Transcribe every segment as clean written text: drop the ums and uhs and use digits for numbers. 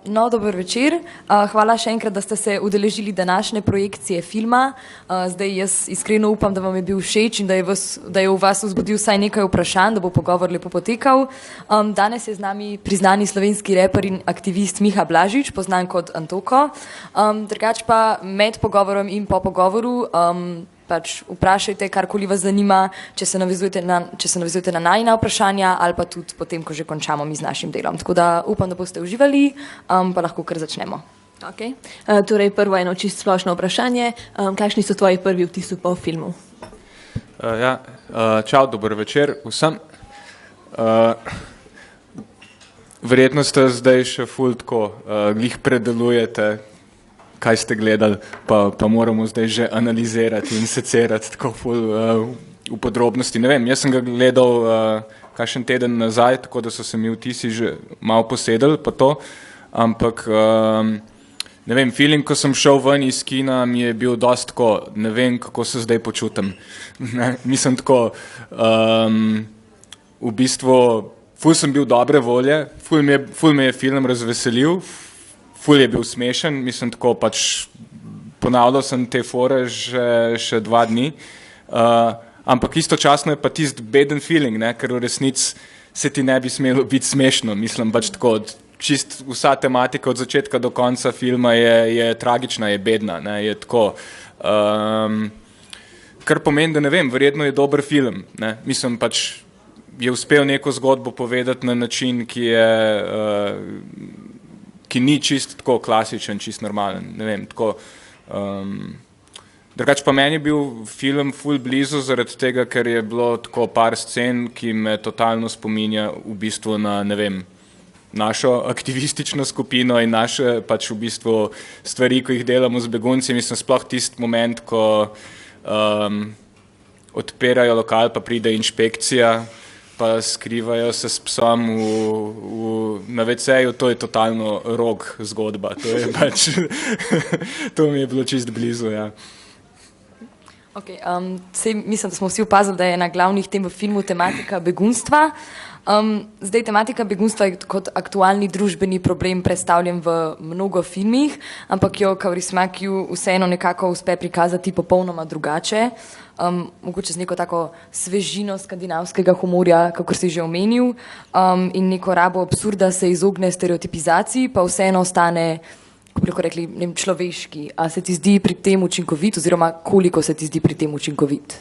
No, dober večer. Hvala še enkrat, da ste se udeležili današnje projekcije filma. Zdaj jaz iskreno upam, da vam je bil všeč in da je v vas vzbudil vsaj nekaj vprašanj, da bo pogovor lepo potekal. Danes je z nami priznani slovenski reper in aktivist Miha Blažič, poznan kot Antoko. Drugač pa med pogovorom in po pogovoru pač vprašajte, karkoli vas zanima, če se navezujete na najina vprašanja ali pa tudi potem, ko že končamo mi z našim delom. Tako da upam, da boste uživali, pa lahko kar začnemo. Okay. Torej prvo eno čisto splošno vprašanje. Kakšni so tvoji prvi vtisi po filmu? Čau, dober večer vsem. Verjetno ste zdaj še ful tako, glih predelujete, kaj ste gledali, pa moramo zdaj že analizirati in secerati tako ful v podrobnosti. Ne vem, jaz sem ga gledal kakšen teden nazaj, tako da so se mi vtisi že malo posedali pa to, ampak ne vem, feeling, ko sem šel ven iz kina, mi je bil dosti tako, ne vem, kako se zdaj počutim. Mislim tako, v bistvu, ful sem bil dobre volje, ful me je film razveselil, ful je bil smešen, mislim tako pač ponavljal sem te fore še 2 dni, ampak istočasno je pa tisti beden feeling, ne, ker v resnici se ti ne bi smelo biti smešno, mislim pač tako, čist vsa tematika od začetka do konca filma je tragična, je bedna, ne, je tako, kar pomeni, da ne vem, verjetno je dober film, ne, mislim pač je uspel neko zgodbo povedati na način, ki ni čist tako klasičen, čist normalen, ne vem, tako. Drugač pa meni je bil film ful blizu zaradi tega, ker je bilo tako par scen, ki me totalno spominja v bistvu na, ne vem, našo aktivistično skupino in naše pač v bistvu stvari, ko jih delamo z begunci. Mislim, sploh tisti moment, ko odpirajo lokal, pa pride inšpekcija, pa skrivajo se s psom na WC-ju, to je totalno rog zgodba, to je pač, to mi je bilo čist blizu, ja. Okay, mislim, da smo vsi opazili, da je ena glavnih tem v filmu tematika begunstva. Zdaj, tematika begunstva je kot aktualni družbeni problem predstavljen v mnogo filmih, ampak jo Kaurismäki vseeno nekako uspe prikazati popolnoma drugače. Mogoče z neko tako svežino skandinavskega humorja, kakor si že omenil, in neko rabo absurda se izogne stereotipizaciji, pa vseeno ostane, kako bi lahko rekli, človeški. A se ti zdi pri tem učinkovit oziroma koliko se ti zdi pri tem učinkovit?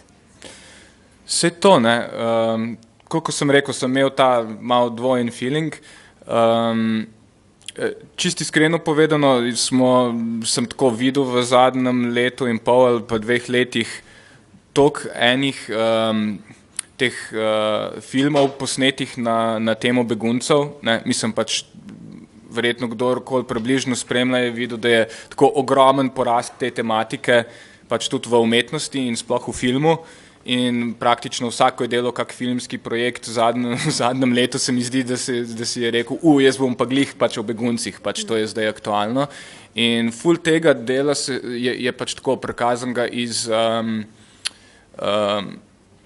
Saj to, ne. Koliko sem rekel, sem imel ta malo dvojen feeling. Čisto iskreno povedano, sem tako videl v zadnjem letu in pol ali pa 2 letih toliko enih teh filmov posnetih na temo beguncev, ne, mislim pač verjetno kdorkoli približno spremlja je videl, da je tako ogromen porast te tematike, pač tudi v umetnosti in sploh v filmu in praktično vsako je delal kak filmski projekt v zadnjem letu se mi zdi, da si je rekel, jaz bom pa glih pač o beguncih, pač to je zdaj aktualno in ful tega dela je pač tako prikazanega iz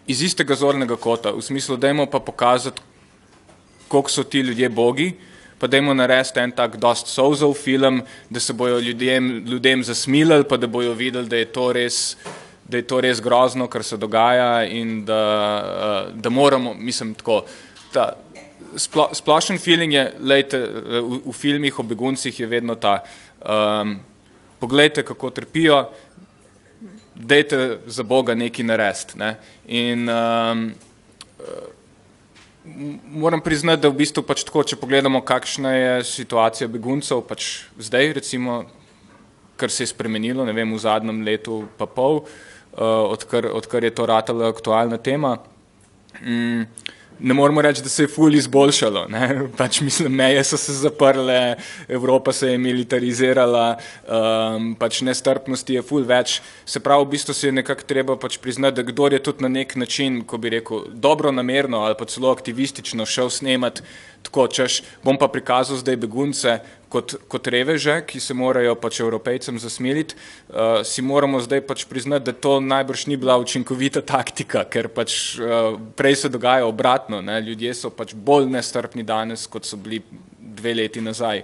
istega zornega kota, v smislu, dajmo pa pokazati, koliko so ti ljudje bogi, pa dajmo narediti en tak dost solzov film, da se bojo ljudem zasmilili, pa da bojo videli, da je to res grozno, kar se dogaja in da moramo, mislim tako, splošen feeling je, lejte, v filmih o beguncih je vedno ta, poglejte, kako trpijo, dajte za Boga nekaj narediti, ne, in moram priznati, da v bistvu pač tako, če pogledamo, kakšna je situacija beguncev, pač zdaj recimo, kar se je spremenilo, ne vem, v zadnjem letu pa pol, odkar je to ratala aktualna tema, ne moramo reči, da se je ful izboljšalo, ne, pač mislim, meje so se zaprle, Evropa se je militarizirala, pač nestrpnosti je ful več, se pravi, v bistvu se je nekako treba pač priznati, da kdor je tudi na nek način, ko bi rekel, dobronamerno ali pa celo aktivistično šel snemati, tako češ, bom pa prikazal zdaj begunce kot reveže, ki se morajo pač Evropejcem zasmiliti, si moramo zdaj pač priznati, da to najbrž ni bila učinkovita taktika, ker pač prej se dogaja obratno, ne, ljudje so pač bolj nestrpni danes, kot so bili 2 leti nazaj.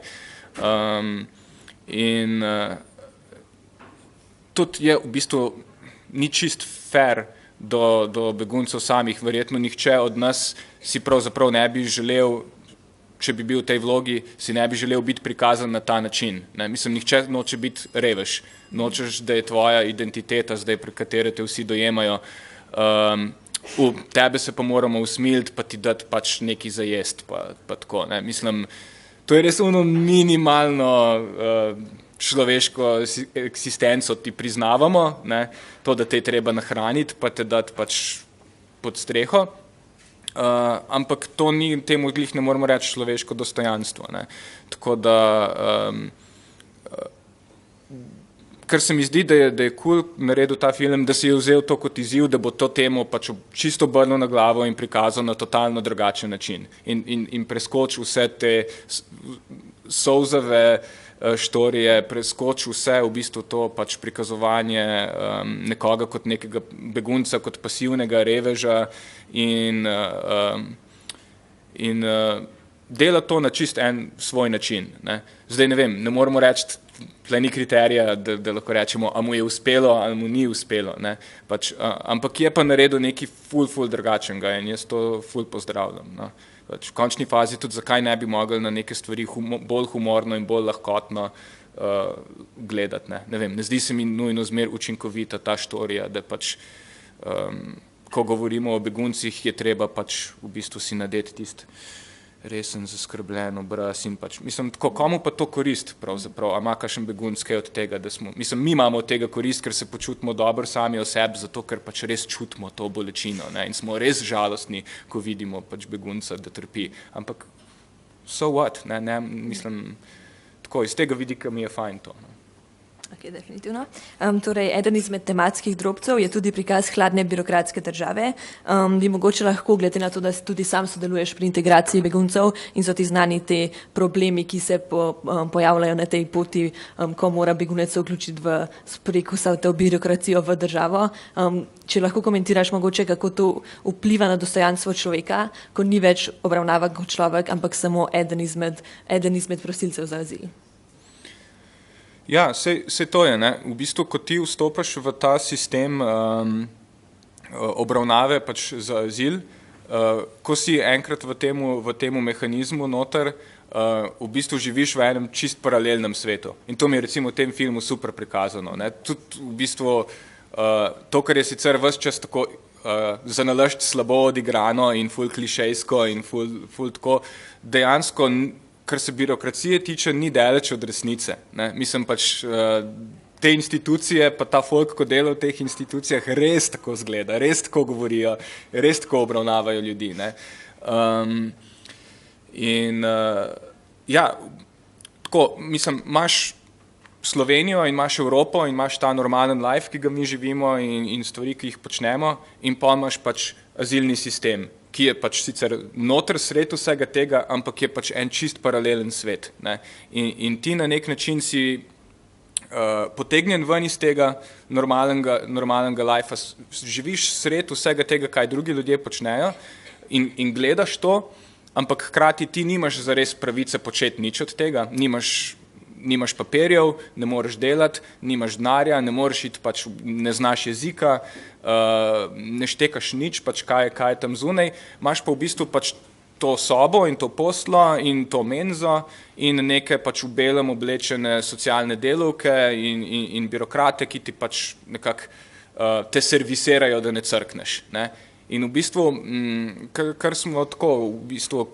In tudi je v bistvu ni čist fair do beguncev samih. Verjetno nihče od nas si pravzaprav ne bi želel, če bi bil v tej vlogi, si ne bi želel biti prikazan na ta način. Ne? Mislim, nihče noče biti revež. Nočeš, da je tvoja identiteta zdaj, pri katere te vsi dojemajo. V tebe se pa moramo usmiliti, pa ti dati pač nekaj za jest, pa tako. Ne? Mislim, to je res ono minimalno človeško eksistenco ti priznavamo, ne? To, da te je treba nahraniti, pa te dati pač pod streho. Ampak to ni, temu glih ne moramo reči človeško dostojanstvo. Ne? Tako da kar se mi zdi, da je cool naredil ta film, da si je vzel to kot izziv, da bo to temo pač čisto obrnil na glavo in prikazal na totalno drugačen način. In preskočil vse te solzave štorije, preskočil vse v bistvu to pač prikazovanje nekoga kot nekega begunca, kot pasivnega reveža in dela to na čist en svoj način. Ne. Zdaj ne vem, ne moramo reči, tle ni kriterija, da lahko rečemo, a mu je uspelo, ali mu ni uspelo. Ne. Pač, ampak je pa naredil nekaj ful drugačenega in jaz to ful pozdravljam. No. Pač, v končni fazi tudi zakaj ne bi mogli na neke stvari bolj humorno in bolj lahkotno gledati. Ne vem, ne zdi se mi nujno zmer učinkovita ta štorija, da pač ko govorimo o beguncih, je treba pač v bistvu si nadeti tisti resen, zaskrbljen obraz in pač, mislim, tako, komu pa to korist pravzaprav, a ima kakšen begunc kaj od tega, da smo, mislim, mi imamo od tega korist, ker se počutimo dobro sami o sebi, zato ker pač res čutimo to bolečino, ne, in smo res žalostni, ko vidimo pač begunca, da trpi, ampak so what, ne, mislim, tako, iz tega vidika mi je fajn to, ne. Ok, definitivno. Torej, eden izmed tematskih drobcev je tudi prikaz hladne birokratske države. Bi mogoče lahko, glede na to, da tudi sam sodeluješ pri integraciji beguncev in so ti znani te problemi, ki se pojavljajo na tej poti, ko mora begunec se vključiti preko to birokracijo v državo. Če lahko komentiraš mogoče, kako to vpliva na dostojanstvo človeka, ko ni več obravnavan kot človek, ampak samo eden izmed prosilcev za azil. Ja, sej to je, ne. V bistvu, ko ti vstopaš v ta sistem obravnave pač za azil, ko si enkrat v temu mehanizmu noter, v bistvu živiš v enem čist paralelnem svetu. In to mi je recimo v tem filmu super prikazano. Ne. Tudi v bistvu to, kar je sicer ves čas tako zanalašč slabo odigrano in ful klišejsko in ful tako, dejansko kar se birokracije tiče, ni daleč od resnice. Ne. Mislim pač, te institucije, pa ta folk, ko dela v teh institucijah, res tako zgleda, res tako govorijo, res tako obravnavajo ljudi. Ne. Ja, tako, mislim, imaš Slovenijo in imaš Evropo in imaš ta normalen life, ki ga mi živimo in stvari, ki jih počnemo, in pa imaš pač azilni sistem, ki je pač sicer noter sred vsega tega, ampak je pač en čist paralelen svet. Ne. In ti na nek način si potegnjen ven iz tega normalnega lifea, živiš sred vsega tega, kaj drugi ljudje počnejo in gledaš to, ampak hkrati ti nimaš zares pravice početi nič od tega, nimaš papirjev, ne moreš delati, nimaš denarja, ne moreš iti, pač ne znaš jezika, ne štekaš nič, pač kaj je tam zunaj, imaš pa v bistvu pač to sobo in to poslo in to menzo in neke pač v belem oblečene socialne delavke in birokrate, ki ti pač nekako te servisirajo, da ne crkneš. Ne. In v bistvu, kar smo tako, v bistvu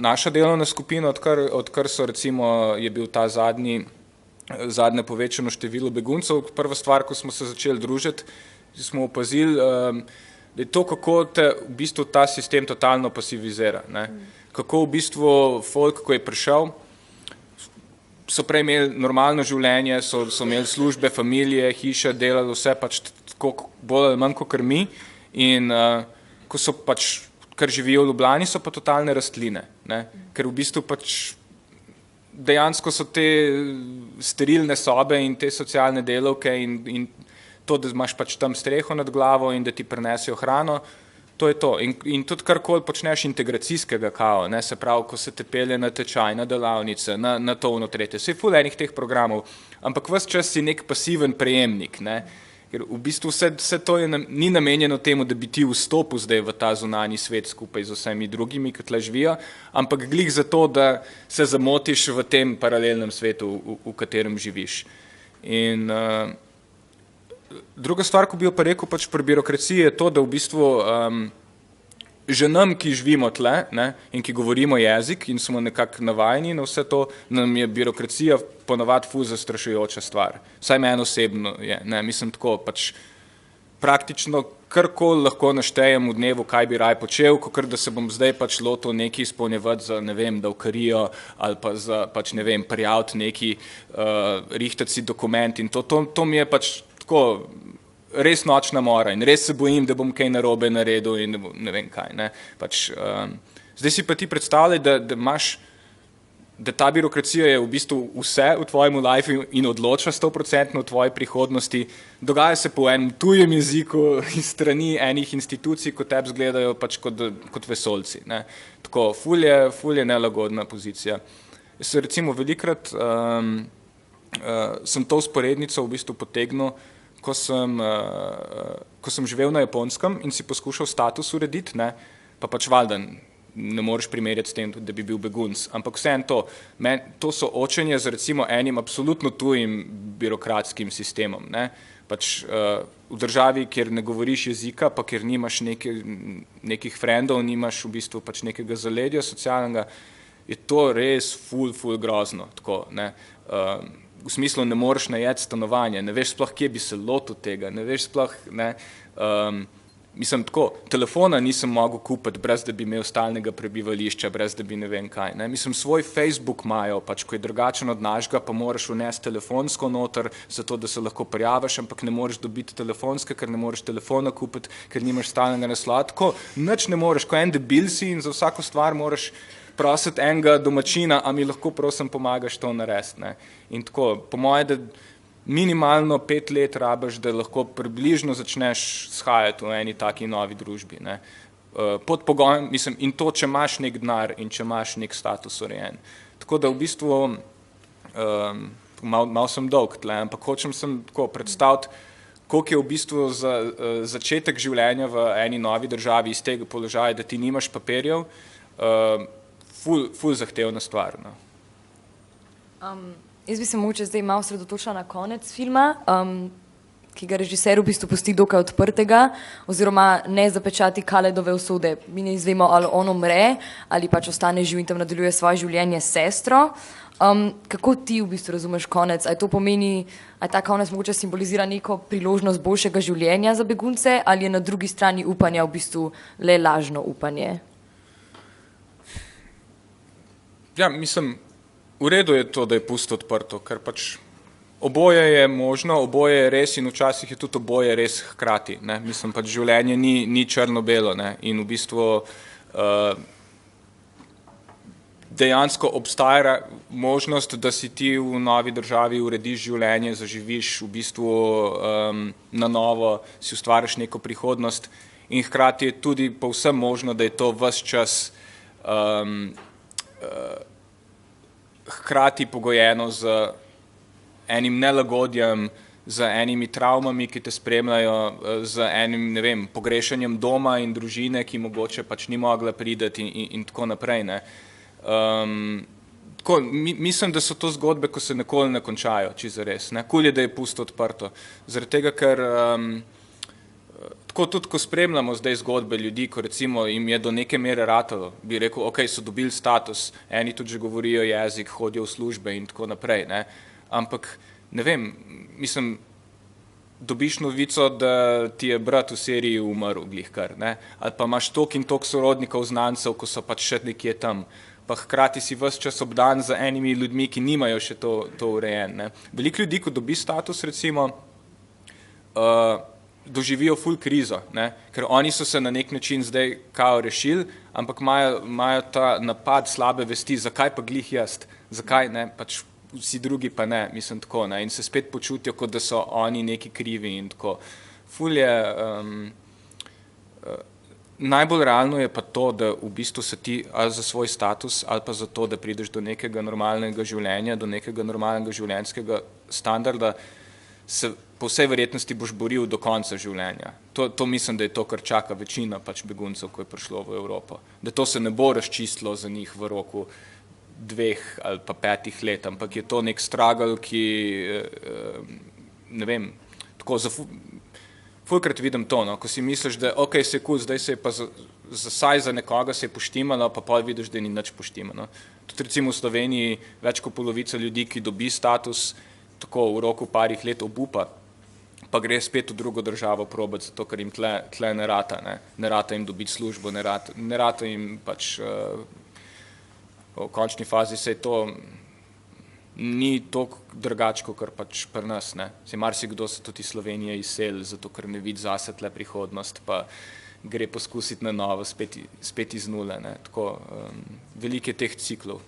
naša delovna skupina, odkar so recimo, je bil ta zadnje povečano število beguncev, prva stvar, ko smo se začeli družiti, smo opazili, da je to, kako te v bistvu ta sistem totalno pasivizira. Ne? Kako v bistvu folk, ko je prišel, so prej imeli normalno življenje, so imeli službe, familije, hiše, delali vse pač tako bolj ali manj kot mi. In ko so pač, kar živijo v Ljubljani, so pa totalne rastline, ne? Ker v bistvu pač dejansko so te sterilne sobe in te socialne delavke in to, da imaš pač tam streho nad glavo in da ti prinesejo hrano, To je to. In tudi karkoli počneš integracijskega kao, ne, se pravi, ko se te pelje na tečaj, na delavnice, na to, ono tretje, vse ful enih teh programov, ampak ves čas si nek pasiven prejemnik, ne, ker v bistvu vse to ni namenjeno temu, da bi ti vstopil zdaj v ta zunanji svet skupaj z vsemi drugimi, ki tle živijo, ampak glih zato, da se zamotiš v tem paralelnem svetu, v katerem živiš. In druga stvar, ko bi jo pa rekel pač pri birokraciji, je to, da v bistvu že nam, ki živimo tle, ne, in ki govorimo jezik in smo nekako navajeni na vse to, nam je birokracija ponavadi ful zastrašujoča stvar. Vsaj meni osebno je, ne, mislim tako, pač praktično karkoli lahko naštejem v dnevu, kaj bi raj počel, kakor da se bom zdaj pač lotil nekaj izpolnjevati za, ne vem, davkarijo ali pa za, pač ne vem, prijaviti neki, rihtati si dokument in to mi je pač tako res nočna mora in res se bojim, da bom kaj narobe naredil in ne vem kaj. Ne. Pač, zdaj si pa ti predstavljaj, da ta birokracija je v bistvu vse v tvojem life in odloča 100% o tvoji prihodnosti. Dogaja se po enem tujem jeziku iz strani enih institucij, ko tebi zgledajo pač kot vesoljci. Ne. Tako, ful je nelagodna pozicija. Jaz se recimo velikrat sem to usporednico v bistvu potegnil, ko sem živel na Japonskem in si poskušal status urediti, ne, pa pač valjda ne moreš primerjati s tem, da bi bil begunc, ampak vseeno to soočenje z recimo enim absolutno tujim birokratskim sistemom, ne, pač v državi, kjer ne govoriš jezika, pa kjer nimaš nekih frendov, nimaš v bistvu pač nekega zaledja socialnega, je to res ful grozno, tako, ne, v smislu ne moreš najeti stanovanja, ne veš sploh, kje bi se lotil tega, ne veš sploh, ne, mislim tako, telefona nisem mogel kupiti, brez da bi imel stalnega prebivališča, brez da bi ne vem kaj, ne, mislim, svoj Facebook imajo, pač, ko je drugačen od našega, pa moraš vnesti telefonsko noter, zato da se lahko prijaviš, ampak ne moreš dobiti telefonske, ker ne moreš telefona kupiti, ker nimaš stalnega naslova, tako, nič ne moreš, ko en debil si in za vsako stvar moraš prositi enega domačina, a mi lahko prosim pomagaš to narediti, ne. In tako, po moje, da minimalno 5 let rabiš, da lahko približno začneš shajati v eni taki novi družbi, ne. Pod pogojem, mislim, in to, če imaš nek denar in če imaš nek status urejen. Tako da v bistvu, malo sem dolg tle, ampak hočem sem tako predstaviti, koliko je v bistvu za začetek življenja v eni novi državi iz tega položaja, da ti nimaš papirjev, ful zahtevna stvar. No. Jaz bi se mogoče zdaj malo sredotočila na konec filma, ki ga režiser v bistvu pusti dokaj odprtega, oziroma ne zapečati Khaledove usode. Mi ne izvemo, ali on umre, ali pač ostane živ in tam nadaljuje svoje življenje s sestro. Kako ti v bistvu razumeš konec? Ali to pomeni, ali ta konec mogoče simbolizira neko priložnost boljšega življenja za begunce, ali je na drugi strani upanja v bistvu le lažno upanje? Ja, mislim, v redu je to, da je pusto odprto, ker pač oboje je možno, oboje je res in včasih je tudi oboje res hkrati, ne. Mislim, pač življenje ni črno-belo, ne, in v bistvu dejansko obstaja možnost, da si ti v novi državi urediš življenje, zaživiš v bistvu na novo, si ustvariš neko prihodnost in hkrati je tudi povsem možno, da je to ves čas hkrati pogojeno z enim nelagodjem, z enimi travmami, ki te spremljajo, z enim, ne vem, pogrešanjem doma in družine, ki mogoče pač ni mogla priti in tako naprej, ne. Tako, mislim, da so to zgodbe, ko se nikoli ne končajo, čisto res, ne. Kul je, da je pusto odprto. Zaradi tega, ker tako tudi, ko spremljamo zdaj zgodbe ljudi, ko recimo jim je do neke mere ratalo, bi rekel, ok, so dobili status, eni tudi že govorijo jezik, hodijo v službe in tako naprej, ne. Ampak, ne vem, mislim, dobiš novico, da ti je brat v Siriji umrl, glihkar, ne. Ali pa imaš toliko in toliko sorodnikov, znancev, ko so pač še nekje tam. Pa hkrati si ves čas obdan z enimi ljudmi, ki nimajo še to urejen, ne. Veliko ljudi, ko dobi status, recimo, doživijo ful krizo, ne, ker oni so se na nek način zdaj kao rešili, ampak imajo ta napad slabe vesti, zakaj pa glih jaz, zakaj ne, pač vsi drugi pa ne, mislim tako, ne, in se spet počutijo, kot da so oni neki krivi in tako. Ful je, najbolj realno je pa to, da v bistvu se ti ali za svoj status ali pa za to, da prideš do nekega normalnega življenja, do nekega normalnega življenjskega standarda, se po vsej verjetnosti boš boril do konca življenja. To mislim, da je to, kar čaka večina pač beguncev, ko je prišlo v Evropo. Da to se ne bo razčistilo za njih v roku 2 ali pa 5 let, ampak je to nek struggle, ki, ne vem, tako fulkrat vidim to, no, ko si misliš, da ok, se je cool, zdaj se je pa za nekoga se je poštimalo, pa pol vidiš, da ni nič poštimano. Tudi recimo v Sloveniji več kot polovica ljudi, ki dobi status, tako v roku parih let obupa, pa gre spet v drugo državo probati, zato ker jim tle ne rata, ne rata jim dobiti službo, ne rata jim pač v končni fazi se je to ni toliko drugačko, kar pač pri nas, ne. Se marsikdo se tudi iz Slovenije izseli, zato ker ne vidi zase tle prihodnost, pa gre poskusiti na novo, spet iz nule, ne. Tako, veliko je teh ciklov.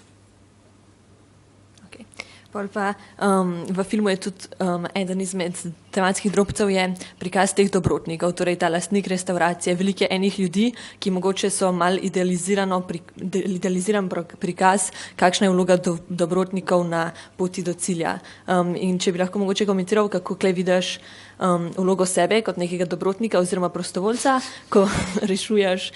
Okay. Pol pa v filmu je tudi eden izmed tematskih drobcev je prikaz teh dobrotnikov, torej ta lastnik restauracije, veliko enih ljudi, ki mogoče so mal idealiziran prikaz, kakšna je vloga dobrotnikov na poti do cilja. In če bi lahko mogoče komentiral, kako klej vidiš vlogo sebe kot nekega dobrotnika oziroma prostovoljca, ko rešuješ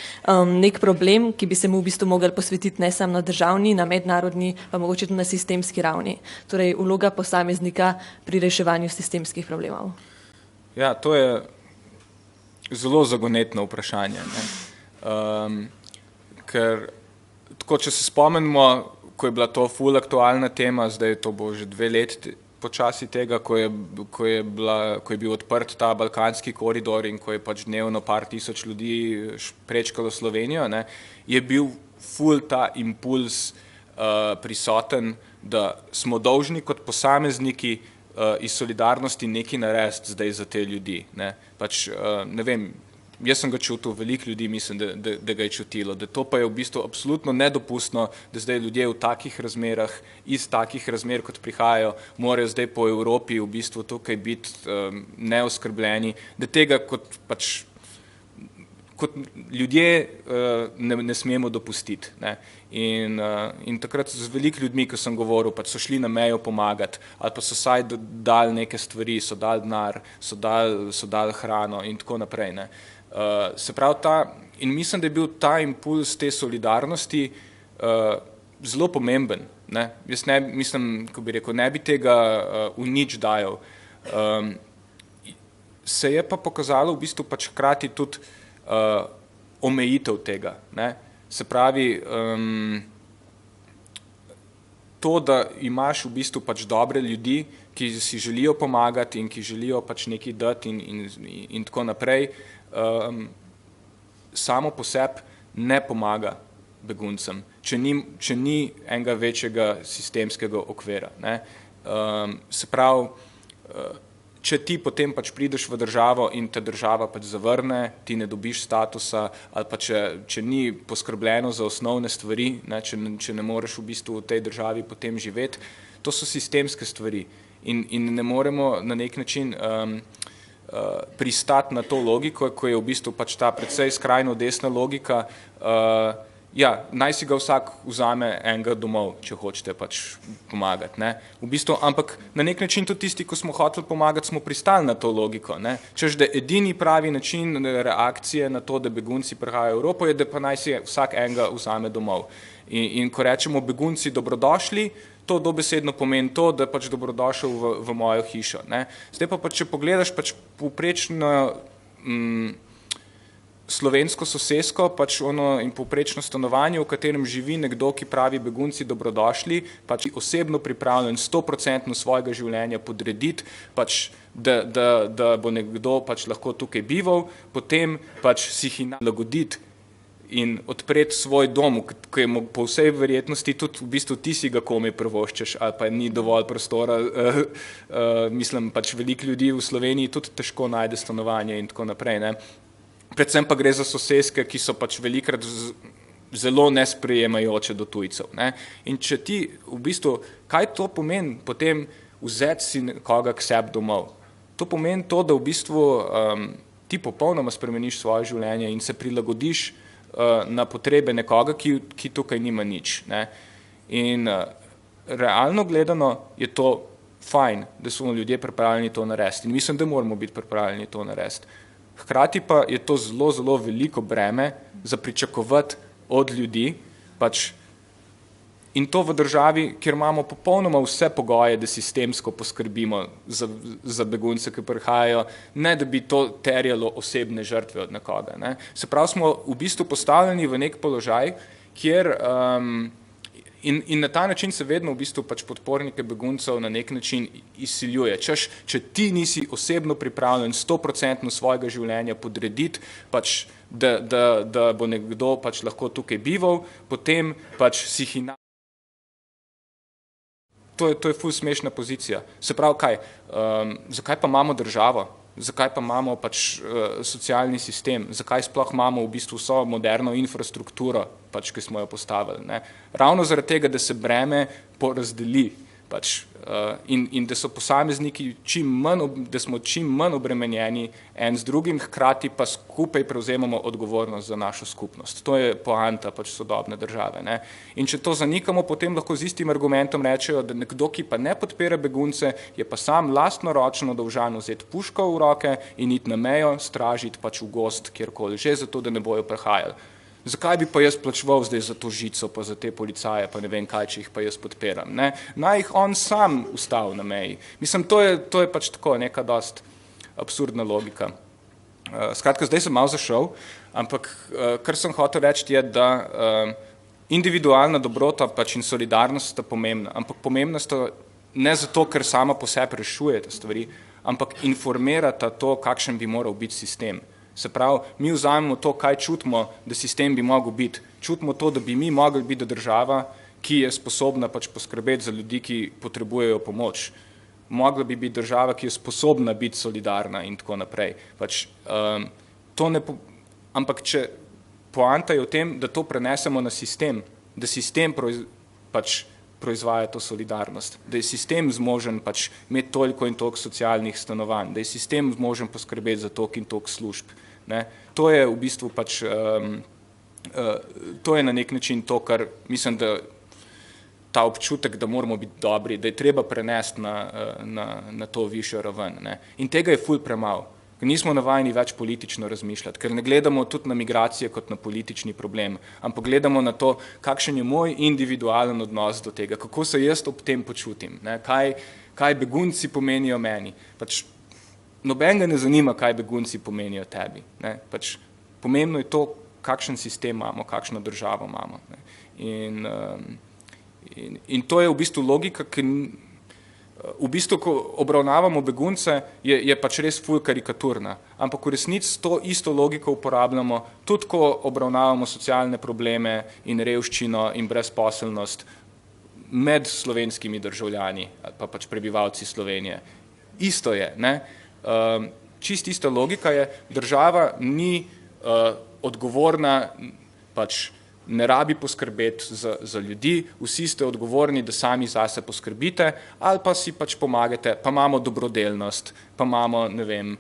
nek problem, ki bi se mu v bistvu mogel posvetiti ne samo na državni, na mednarodni, pa mogoče tudi na sistemski ravni. Torej, vloga posameznika pri reševanju sistemskih problemov. Ja, to je zelo zagonetno vprašanje, ne. Ker, tako, če se spomnimo, ko je bila to ful aktualna tema, zdaj to bo že 2 leti počasi tega, ko je bil odprt ta balkanski koridor in ko je pač dnevno par tisoč ljudi prečkalo Slovenijo, ne, je bil ful ta impuls prisoten, da smo dolžni kot posamezniki iz solidarnosti nekaj narediti zdaj za te ljudi, ne. Pač, ne vem, jaz sem ga čutil, veliko ljudi mislim, da ga je čutilo, da to pa je v bistvu absolutno nedopustno, da zdaj ljudje v takih razmerah, iz takih razmer, kot prihajajo, morajo zdaj po Evropi v bistvu tukaj biti neoskrbljeni, da tega kot ljudje ne smemo dopustiti, ne. In takrat z veliko ljudmi, ko sem govoril, pač so šli na mejo pomagati, ali pa so saj dali neke stvari, so dali denar, so dali hrano in tako naprej, ne. Se pravi in mislim, da je bil ta impuls te solidarnosti zelo pomemben, ne. Jaz mislim, ko bi rekel, ne bi tega v nič dajal. Se je pa pokazalo v bistvu pač hkrati tudi omejitev tega, ne. Se pravi, to, da imaš v bistvu pač dobre ljudi, ki si želijo pomagati in ki želijo pač nekaj dati in tako naprej, samo po sebi ne pomaga beguncem, če ni enega večjega sistemskega okvira, ne. Se pravi, če ti potem pač prideš v državo in te država pač zavrne, ti ne dobiš statusa, ali pa če ni poskrbljeno za osnovne stvari, ne, če ne moreš v bistvu v tej državi potem živeti, to so sistemske stvari in ne moremo na nek način pristati na to logiko, ko je v bistvu pač ta precej skrajno desna logika, ja, naj si ga vsak vzame enega domov, če hočete pač pomagati, ne. V bistvu, ampak na nek način tudi tisti, ko smo hoteli pomagati, smo pristali na to logiko, ne. Češ, da edini pravi način reakcije na to, da begunci prihajajo v Evropo, je, da pa naj si vsak enega vzame domov. In ko rečemo begunci dobrodošli, to dobesedno pomeni to, da pač dobrodošel v mojo hišo, ne. Zdaj pa če pogledaš pač povprečno slovensko sosesko, pač in povprečno stanovanje, v katerem živi nekdo, ki pravi begunci dobrodošli, pač osebno pripravljen 100% svojega življenja podrediti, pač da bo nekdo pač lahko tukaj bival, potem pač si jih nagoditi in odpreti svoj dom, ki je po vsej verjetnosti tudi v bistvu ti si ga komaj privoščiš, ali pa ni dovolj prostora, mislim, pač veliko ljudi v Sloveniji tudi težko najde stanovanje in tako naprej, ne. Predvsem pa gre za soseske, ki so pač velikrat zelo nesprejemajoče do tujcev, ne. In če ti v bistvu, kaj to pomeni potem vzeti si koga k sebi domov? To pomeni to, da v bistvu ti popolnoma spremeniš svoje življenje in se prilagodiš na potrebe nekoga, ki tukaj nima nič. Ne? In realno gledano je to fajn, da so ljudje pripravljeni to narediti. In mislim, da moramo biti pripravljeni to narediti. Hkrati pa je to zelo, zelo veliko breme za pričakovati od ljudi, pač, in to v državi, kjer imamo popolnoma vse pogoje, da sistemsko poskrbimo za begunce, ki prihajajo, ne da bi to terjalo osebne žrtve od nekoga. Ne. Se pravi, smo v bistvu postavljeni v nek položaj, kjer in na ta način se vedno v bistvu pač podpornike beguncev na nek način izsiljuje. Če ti nisi osebno pripravljen 100% svojega življenja podrediti, pač, da bo nekdo pač lahko tukaj bival, potem pač si hina. To je ful smešna pozicija. Se pravi, kaj? Zakaj pa imamo državo? Zakaj pa imamo pač socialni sistem? Zakaj sploh imamo v bistvu vso moderno infrastrukturo, pač, ki smo jo postavili? Ne? Ravno zaradi tega, da se breme porazdeli pač, in da so posamezniki da smo čim manj obremenjeni en z drugim, hkrati pa skupaj prevzemamo odgovornost za našo skupnost. To je poanta pač sodobne države. Ne? In če to zanikamo, potem lahko z istim argumentom rečejo, da nekdo, ki pa ne podpira begunce, je pa sam lastnoročno dolžan vzeti puško v roke in iti na mejo, stražiti pač v gost, kjerkoli, že zato, da ne bojo prehajali. Zakaj bi pa jaz plačeval zdaj za to žico, pa za te policaje, pa ne vem kaj, če jih pa jaz podpiram. Ne? Naj jih on sam ustavi na meji. Mislim, to je pač tako neka dost absurdna logika. Skratka, zdaj sem malo zašel, ampak kar sem hotel reči je, da individualna dobrota pač in solidarnost sta pomembna, ampak pomembna sta ne zato, ker sama po sebi rešujete stvari, ampak informirata to, kakšen bi moral biti sistem. Se pravi, mi vzamemo to, kaj čutimo, da sistem bi mogel biti. Čutimo to, da bi mi mogli biti država, ki je sposobna pač poskrbeti za ljudi, ki potrebujejo pomoč. Mogla bi biti država, ki je sposobna biti solidarna in tako naprej. Pač, ampak če poanta je v tem, da to prenesemo na sistem, da sistem pač proizvaja to solidarnost, da je sistem zmožen pač imeti toliko in toliko socialnih stanovanj, da je sistem zmožen poskrbeti za toliko in toliko služb. Ne? To je v bistvu pač, to je na nek način to, kar mislim, da ta občutek, da moramo biti dobri, da je treba prenesti na to višjo raven. Ne? In tega je ful premalo. Nismo navajeni več politično razmišljati, ker ne gledamo tudi na migracije kot na politični problem, ampak gledamo na to, kakšen je moj individualen odnos do tega, kako se jaz ob tem počutim, ne? Kaj begunci pomenijo meni. Pač, nobenega ne zanima, kaj begunci pomenijo tebi. Ne? Pač, pomembno je to, kakšen sistem imamo, kakšno državo imamo. Ne? In to je v bistvu logika, ki v bistvu, ko obravnavamo begunce, je pač res ful karikaturna. Ampak v resnici to isto logiko uporabljamo tudi, ko obravnavamo socialne probleme in revščino in brezposelnost med slovenskimi državljani ali pa pač prebivalci Slovenije. Isto je. Ne? Čist ista logika je, država ni odgovorna pač ne rabi poskrbeti za ljudi, vsi ste odgovorni, da sami zase poskrbite, ali pa si pač pomagate, pa imamo dobrodelnost, pa imamo, ne vem,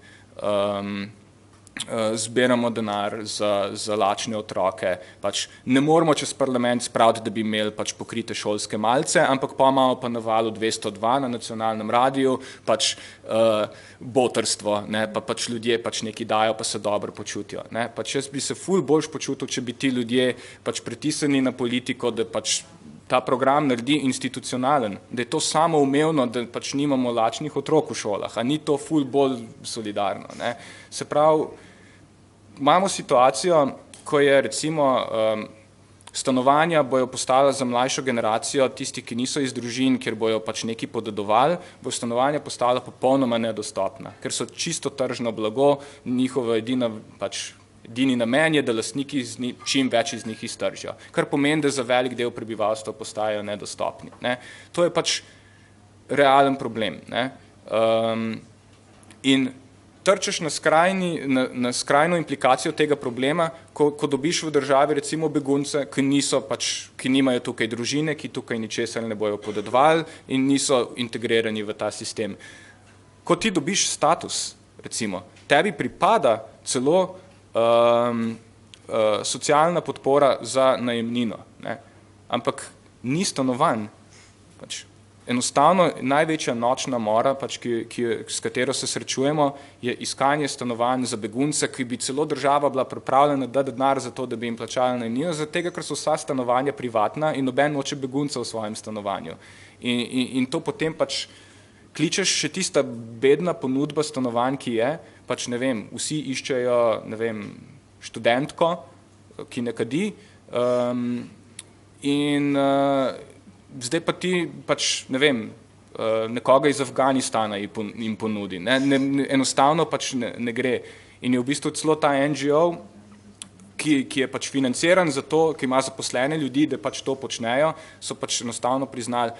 zbiramo denar za lačne otroke, pač ne moramo čez parlament spraviti, da bi imeli pač pokrite šolske malce, ampak pa imamo pa na valu 202 na nacionalnem radiju, pač botrstvo, ne, pa pač ljudje pač nekaj dajo, pa se dobro počutijo. Ne. Pač jaz bi se ful boljš počutil, če bi ti ljudje pač pritisnjeni na politiko, da pač ta program naredi institucionalen, da je to samoumevno, da pač nimamo lačnih otrok v šolah, a ni to ful bolj solidarno. Ne. Se pravi, imamo situacijo, ko je recimo stanovanja bojo postala za mlajšo generacijo, tisti, ki niso iz družin, kjer bojo pač neki podedovali, bojo stanovanja postala popolnoma nedostopna, ker so čisto tržno blago, njihova edini namen je, da lastniki čim več iz njih iztržijo, kar pomeni, da za velik del prebivalstva postajajo nedostopni. Ne. To je pač realen problem. Ne. In trčeš na skrajno implikacijo tega problema, ko dobiš v državi recimo begunce, ki nimajo tukaj družine, ki tukaj ničesar ne bojo podedovali in niso integrirani v ta sistem. Ko ti dobiš status, recimo, tebi pripada celo socialna podpora za najemnino, ne. Ampak ni stanovanj. Pač enostavno največja nočna mora, pač, s katero se srečujemo, je iskanje stanovanj za begunce, ki bi celo država bila pripravljena dati denar za to, da bi jim plačala najemnino, zaradi tega, ker so vsa stanovanja privatna in noben noče begunca v svojem stanovanju. In to potem pač kličeš še tista bedna ponudba stanovanj, ki je, pač ne vem, vsi iščejo, ne vem, študentko, ki ne kadi, zdaj pa ti pač, ne vem, nekoga iz Afganistana jim ponudi. Enostavno pač ne gre. In je v bistvu celo ta NGO, ki je pač financiran za to, ki ima zaposlene ljudi, da pač to počnejo, so pač enostavno priznali,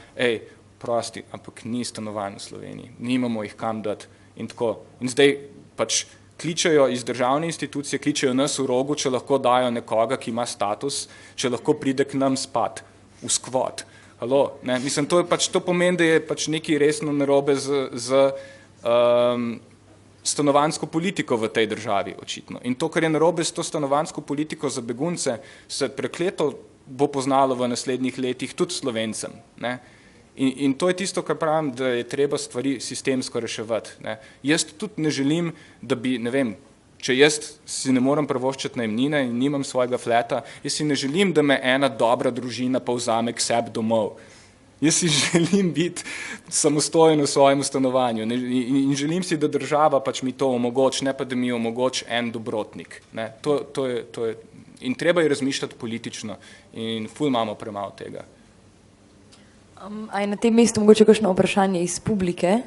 prosti, ampak ni stanovanj v Sloveniji, nimamo jih kam dati in tako. In zdaj pač kličejo iz državne institucije, kličejo nas v Rogu, če lahko dajo nekoga, ki ima status, če lahko pride k nam spat, v skvot. Halo, ne? Mislim, to pomeni, da je pač nekaj resno narobe z stanovanjsko politiko v tej državi, očitno. In to, kar je narobe s to stanovanjsko politiko za begunce, se prekleto bo poznalo v naslednjih letih tudi Slovencem, ne? In to je tisto, kar pravim, da je treba stvari sistemsko reševati, ne. Jaz tudi ne želim, da bi, ne vem, če jaz si ne morem privoščiti najemnine in nimam svojega fleta, jaz si ne želim, da me ena dobra družina povzame k sebi domov. Jaz si želim biti samostojen v svojem stanovanju in želim si, da država pač mi to omogoči, ne pa da mi omogoči en dobrotnik, ne. To je, in treba je razmišljati politično in ful imamo premalo tega. A je na tem mestu mogoče kakšno vprašanje iz publike?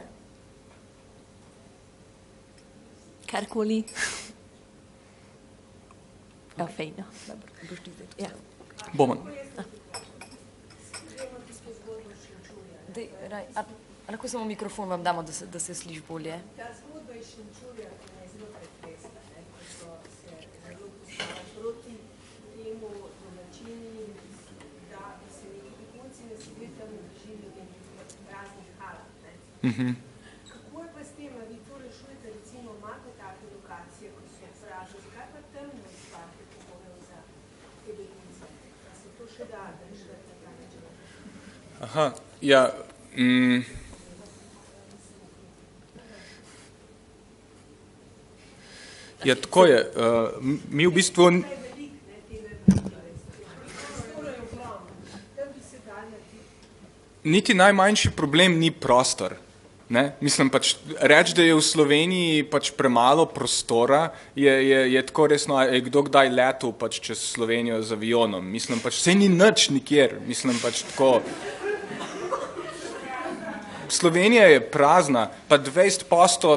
Karkoli. Ja, fejno. Ja. Bomo. Lahko samo mikrofon vam damo, da se sliši bolje. Ta zgodba iz Šenčurja, ki je zelo pretresna, ko so se zelo postavili proti temu domačini, da se neki begunci naselijo tam v bližini nekih praznih halah. Kako je pa s tem, vi to rešujete, recimo, imate take lokacije, ko so prazne, zakaj pa tam ne ustvarite pogojev za te begunce? Da se to še da rešujete na ta način? Aha, ja. Ja, tako je. Mi v bistvu... Niti najmanjši problem ni prostor. Ne? Mislim pač, reči, da je v Sloveniji pač premalo prostora, je tako resno, je kdo kdaj letel pač čez Slovenijo z avionom. Mislim pač, saj ni nič nikjer. Mislim pač tako... Slovenija je prazna, pa 20%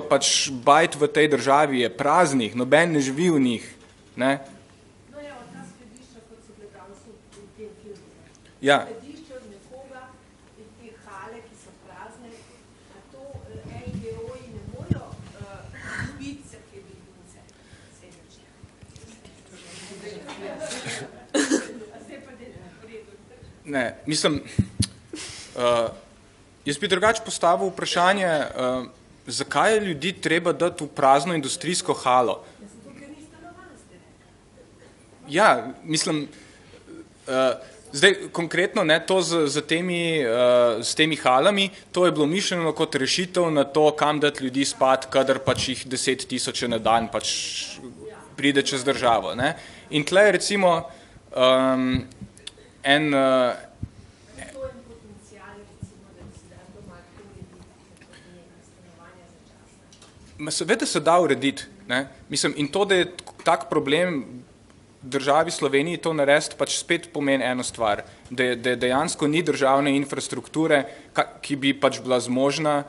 pač bajt v tej državi je praznih, noben ne živi v njih. Ne? No ja, od ta skladišča, kot so bile danes v tem filmu. Ja. Skladišče od nekoga in te hale, ki so prazne, a to NGO-ji ne mojo biti za te begunce. Zdaj pa v redu. Ne, mislim... Jaz bi drugače postavil vprašanje, zakaj je ljudi treba dati v prazno industrijsko halo? Zato, ker ni stanovanj, ste rekli. Ja, mislim, zdaj konkretno ne, to s temi halami, to je bilo mišljeno kot rešitev na to, kam dati ljudi spat, kadar pač jih 10.000 na dan pač pride čez državo. Ne? In tle je recimo seveda se da urediti, ne? Mislim, in to, da je tak problem državi Sloveniji to narediti, pač spet pomeni eno stvar, da dejansko ni državne infrastrukture, ki bi pač bila zmožna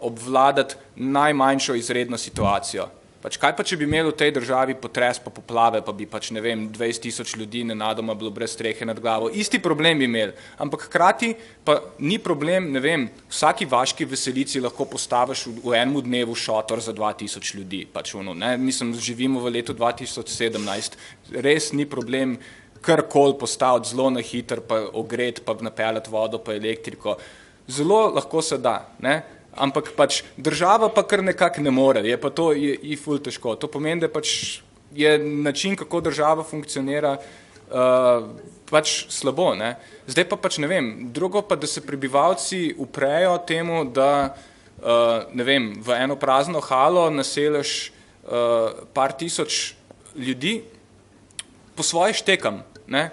obvladati najmanjšo izredno situacijo. Pač kaj pa, če bi imeli v tej državi potres pa poplave, pa bi pač, ne vem, 20.000 ljudi nenadoma bilo brez strehe nad glavo. Isti problem bi imeli, ampak hkrati pa ni problem, ne vem, vsaki vaški veselici lahko postaviš v enem dnevu šotor za 2.000 ljudi. Pač ono, ne, mislim, živimo v letu 2017, res ni problem karkoli postaviti zelo na hiter, pa ogret, pa napeljati vodo, pa elektriko. Zelo lahko se da, ne. ampak pač država pa kar nekako ne more, je pa to je ful težko. To pomeni, da pač je način, kako država funkcionira, pač slabo, ne. Zdaj pa pač ne vem, drugo pa, da se prebivalci uprejo temu, da ne vem, v eno prazno halo naseliš par tisoč ljudi, po svoje štekam, ne.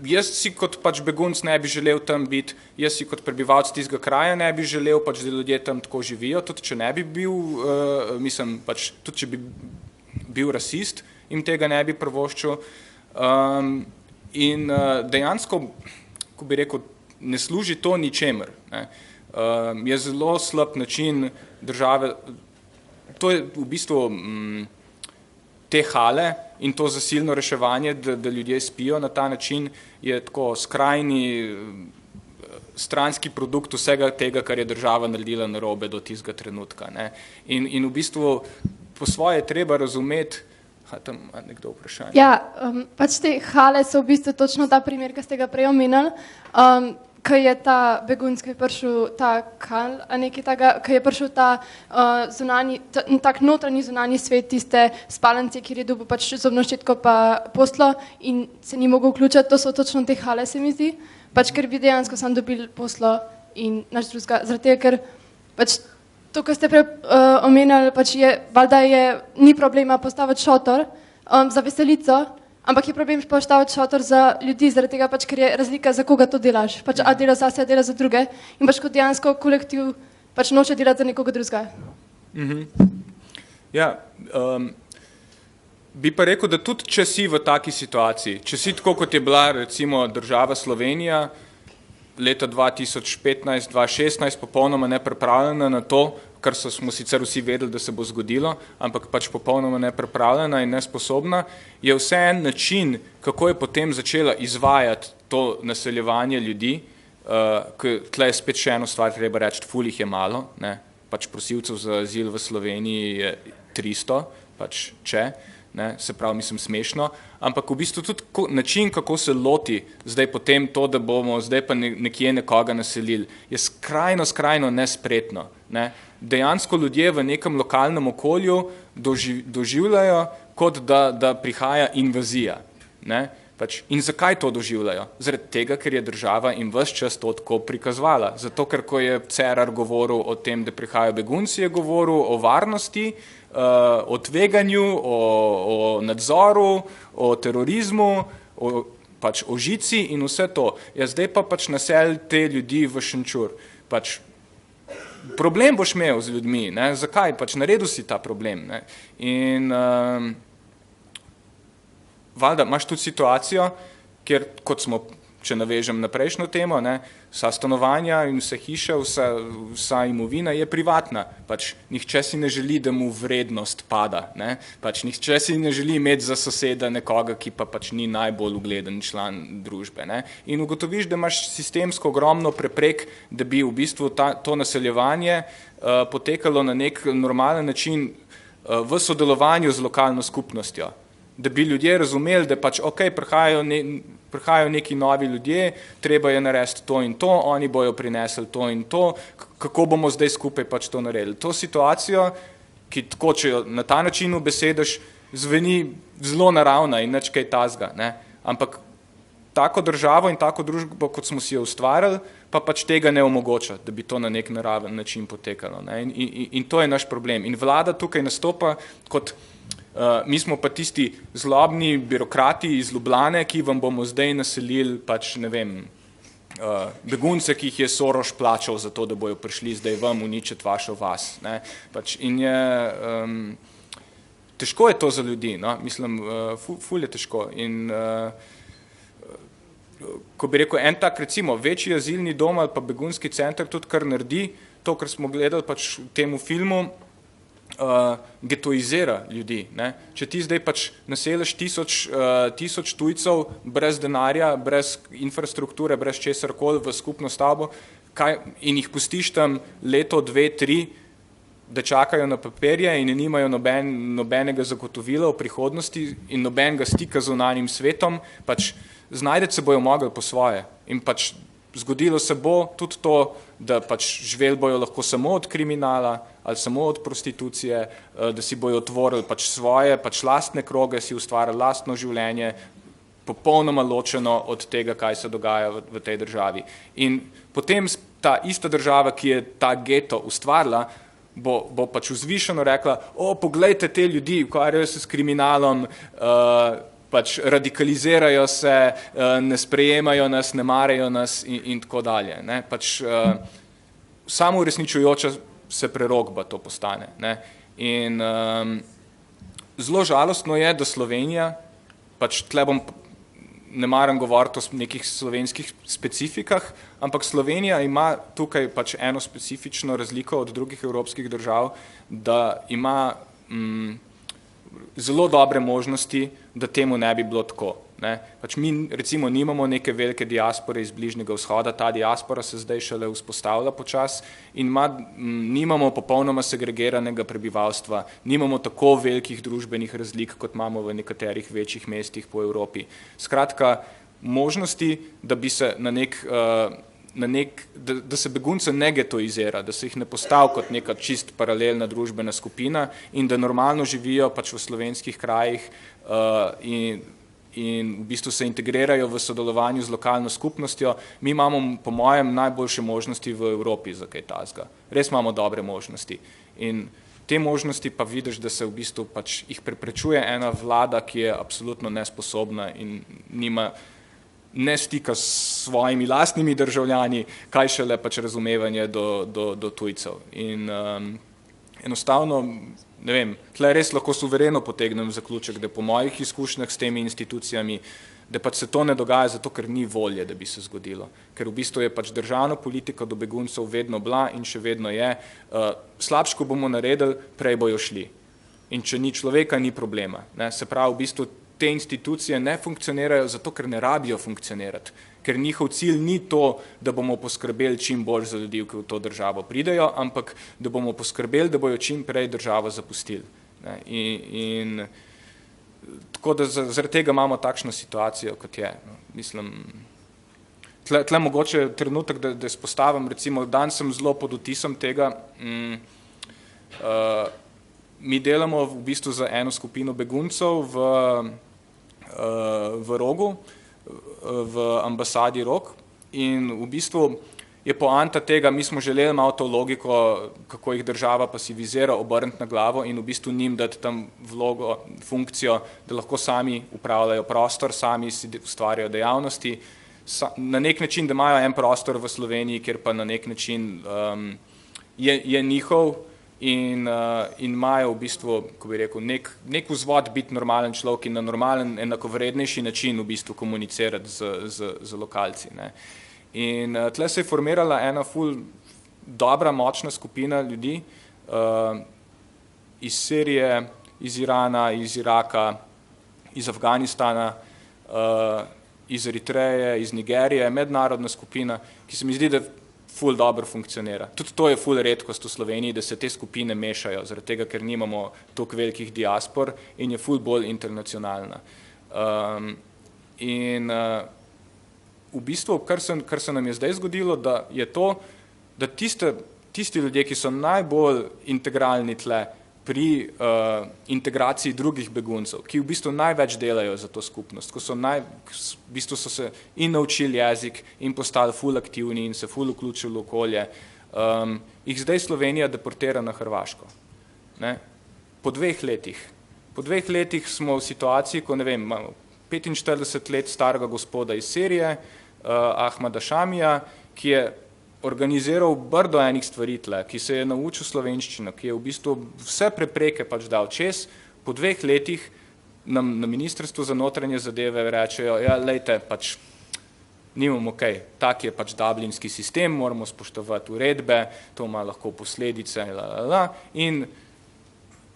Jaz si kot pač begunc ne bi želel tam biti, jaz si kot prebivalc tistega kraja ne bi želel, pač da ljudje tam tako živijo, tudi če ne bi bil, pač tudi če bi bil rasist, jim tega ne bi privoščil. In dejansko, ko bi rekel, ne služi to ničemer, ne. Je zelo slab način države, to je v bistvu te hale in to zasilno reševanje, da ljudje spijo na ta način, je tako skrajni stranski produkt vsega tega, kar je država naredila narobe do tistega trenutka, ne. In v bistvu po svoje treba razumeti, tam ima nekdo vprašanje. Ja, pač te hale so v bistvu točno ta primer, ki ste ga prej omenili, ko je ta begunc, ki je prišel ta kal, nekaj takega, ko je prišel ta tak notranji zunanji svet, tiste spalnice, kjer je dobil pač zobno ščetko pa poslo in se ni mogel vključiti, to so točno te hale, se mi zdi, pač ker bi dejansko sam dobil poslo in naš drugega, zaradi tega, ker pač to, ko ste prej omenjali, pač je, valjda ni problema postaviti šotor za veselico, ampak je problem postaviti šotor za ljudi, zaradi tega pač, ker je razlika, za koga to delaš. Pač a dela zase, a dela za druge. In pač kot dejansko kolektiv pač noče delati za nekoga drugega. Ja, bi pa rekel, da tudi če si v taki situaciji, če si tako, kot je bila recimo država Slovenija, leta 2015-2016 popolnoma nepripravljena na to, kar smo sicer vsi vedeli, da se bo zgodilo, ampak pač popolnoma nepripravljena in nesposobna, je vse en način, kako je potem začela izvajati to naseljevanje ljudi, tle je spet še eno stvar, treba reči, ful jih je malo, ne, pač prosilcev za azil v Sloveniji je 300, pač če, ne, se pravi, mislim, smešno, ampak v bistvu tudi način, kako se loti zdaj potem to, da bomo zdaj pa nekje nekoga naselili, je skrajno nespretno, ne. Dejansko ljudje v nekem lokalnem okolju doživljajo, kot da prihaja invazija, ne. Pač, in zakaj to doživljajo? Zaradi tega, ker je država in ves čas to tako prikazovala. Zato, ker ko je Cerar govoril o tem, da prihajajo begunci, je govoril o varnosti, o tveganju, o nadzoru, o terorizmu, pač o žici in vse to. Ja, zdaj pa pač naseli te ljudi v Šenčur. Pač, problem boš imel z ljudmi, ne? Zakaj? Pač naredil si ta problem, ne? In valjda imaš tudi situacijo, kjer, kot smo, če navežem na prejšnjo temo, ne, vsa stanovanja in vse hiše, vsa imovina je privatna. Pač nihče si ne želi, da mu vrednost pada, ne. Pač nihče si ne želi imeti za soseda nekoga, ki pa pač ni najbolj ugleden član družbe, ne. In ugotoviš, da imaš sistemsko ogromno preprek, da bi v bistvu to naseljevanje potekalo na nek normalen način v sodelovanju z lokalno skupnostjo. Da bi ljudje razumeli, da pač ok, prihajajo neki novi ljudje, treba je narediti to in to, oni bojo prinesli to in to, kako bomo zdaj skupaj pač to naredili. To situacijo, ki tako, če jo na ta način ubesediš, zveni zelo naravna in nič kaj tazga, ne. Ampak tako državo in tako družbo, kot smo si jo ustvarjali, pa pač tega ne omogoča, da bi to na nek naraven način potekalo, ne. In to je naš problem. In vlada tukaj nastopa kot mi smo pa tisti zlobni birokrati iz Ljubljane, ki vam bomo zdaj naselili pač, ne vem, begunce, ki jih je Soros plačal za to, da bojo prišli zdaj vam uničiti vašo vas, ne. Pač in je, težko je to za ljudi, no, mislim, ful je težko in ko bi rekel, en tak recimo večji azilni dom ali pa begunski center tudi kar naredi, to, kar smo gledali pač v temu filmu, getoizira ljudi, ne. Če ti zdaj pač naseliš tisoč tujcev brez denarja, brez infrastrukture, brez česarkoli v skupno stavbo in jih pustiš tam leto, 2, 3, da čakajo na papirje in nimajo nobenega zagotovila v prihodnosti in nobenega stika z zunanjim svetom, pač znajdeti se bojo mogli po svoje in pač zgodilo se bo tudi to, da pač živeli bojo lahko samo od kriminala ali samo od prostitucije, da si bojo otvorili pač svoje, pač lastne kroge, si ustvarili lastno življenje, popolnoma ločeno od tega, kaj se dogaja v tej državi. In potem ta ista država, ki je ta geto ustvarila, bo pač vzvišeno rekla, poglejte te ljudi, ukvarjajo se s kriminalom, pač radikalizirajo se, ne sprejemajo nas, ne marajo nas in tako dalje. Ne? Pač samo uresničujoča se prerokba to postane. Ne? In zelo žalostno je, da Slovenija, pač tle ne maram govoriti o nekih slovenskih specifikah, ampak Slovenija ima tukaj pač eno specifično razliko od drugih evropskih držav, da ima zelo dobre možnosti, da temu ne bi bilo tako. Ne? Pač mi recimo nimamo neke velike diaspore iz Bližnjega vzhoda, ta diaspora se zdaj šele vzpostavlja počas in nimamo popolnoma segregiranega prebivalstva, nimamo tako velikih družbenih razlik, kot imamo v nekaterih večjih mestih po Evropi. Skratka, možnosti, da bi se da se begunce ne getoizira, da se jih ne postavi kot neka čist paralelna družbena skupina in da normalno živijo pač v slovenskih krajih in v bistvu se integrirajo v sodelovanju z lokalno skupnostjo. Mi imamo po mojem najboljše možnosti v Evropi za kaj takega. Res imamo dobre možnosti. In te možnosti pa vidiš, da se v bistvu pač jih preprečuje ena vlada, ki je absolutno nesposobna in nima ne stika s svojimi lastnimi državljani, kaj šele pač razumevanje do tujcev. In enostavno, ne vem, tle res lahko suvereno potegnem zaključek, da po mojih izkušnjah s temi institucijami, da pač se to ne dogaja zato, ker ni volje, da bi se zgodilo. Ker v bistvu je pač državna politika do beguncev vedno bila in še vedno je. Slabše, ko bomo naredili, prej bojo šli. In če ni človeka, ni problema. Ne? Se pravi, v bistvu te institucije ne funkcionirajo zato, ker ne rabijo funkcionirati. Ker njihov cilj ni to, da bomo poskrbeli čim bolj za ljudi, ki v to državo pridejo, ampak da bomo poskrbeli, da bojo čim prej državo zapustili. Ne? In tako da zaradi tega imamo takšno situacijo, kot je. No? Mislim, tle mogoče trenutek, da izpostavim, recimo, dan sem zelo pod vtisom tega, mi delamo v bistvu za eno skupino beguncev v Rogu, v ambasadi Rog in v bistvu je poanta tega, mi smo želeli malo to logiko, kako jih država pasivizira, obrniti na glavo in v bistvu njim dati tam vlogo, funkcijo, da lahko sami upravljajo prostor, sami si ustvarjajo dejavnosti, na nek način, da imajo en prostor v Sloveniji, kjer pa na nek način je njihov in imajo v bistvu, ko bi rekel, nek vzvod biti normalen človek in na normalen, enakovrednejši način v bistvu komunicirati z lokalci. Ne. In tle se je formirala ena ful dobra, močna skupina ljudi iz Sirije, iz Irana, iz Iraka, iz Afganistana, iz Eritreje, iz Nigerije, mednarodna skupina, ki se mi zdi, da ful dobro funkcionira. Tudi to je ful redkost v Sloveniji, da se te skupine mešajo, zaradi tega, ker nimamo toliko velikih diaspor in je ful bolj internacionalna. In v bistvu, kar se nam je zdaj zgodilo, da je to, da tisti ljudje, ki so najbolj integralni tle pri integraciji drugih beguncev, ki v bistvu največ delajo za to skupnost, v bistvu so se in naučili jezik in postali ful aktivni in se ful vključili v okolje, jih zdaj Slovenija deportira na Hrvaško. Ne? Po 2 letih. Po 2 letih smo v situaciji, ko ne vem, imamo 45 let starega gospoda iz Sirije, Ahmada Šamija, ki je organiziral brdo enih stvari tle, ki se je naučil slovenščino, ki je v bistvu vse prepreke pač dal čez, po 2 letih nam na Ministrstvu za notranje zadeve rečejo, ja, lejte, pač nimamo kaj, tak je pač dublinski sistem, moramo spoštovati uredbe, to ima lahko posledice,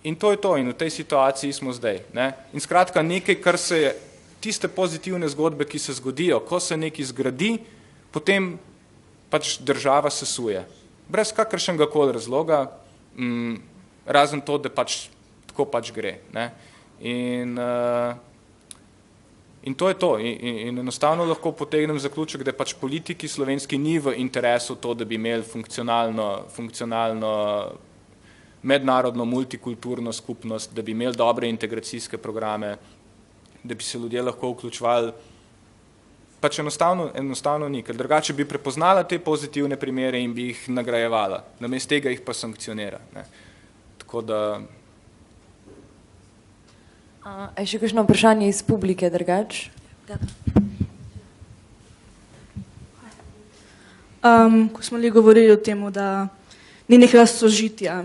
in to je to, in v tej situaciji smo zdaj. Ne? In skratka nekaj, kar se je, tiste pozitivne zgodbe, ki se zgodijo, ko se nekaj zgradi, potem pač država sesuje. Brez kakršnega koli razloga, razen to, da pač tako pač gre. Ne? In to je to. In enostavno lahko potegnem zaključek, da pač politiki slovenski ni v interesu to, da bi imeli funkcionalno mednarodno multikulturno skupnost, da bi imeli dobre integracijske programe, da bi se ljudje lahko vključevali. Pač enostavno ni, ker drugače bi prepoznala te pozitivne primere in bi jih nagrajevala. Namesto tega jih pa sankcionira. Ne. Tako da... Je še kakšno vprašanje iz publike drugače? Ko smo li govorili o tem, da ni nekega sožitja,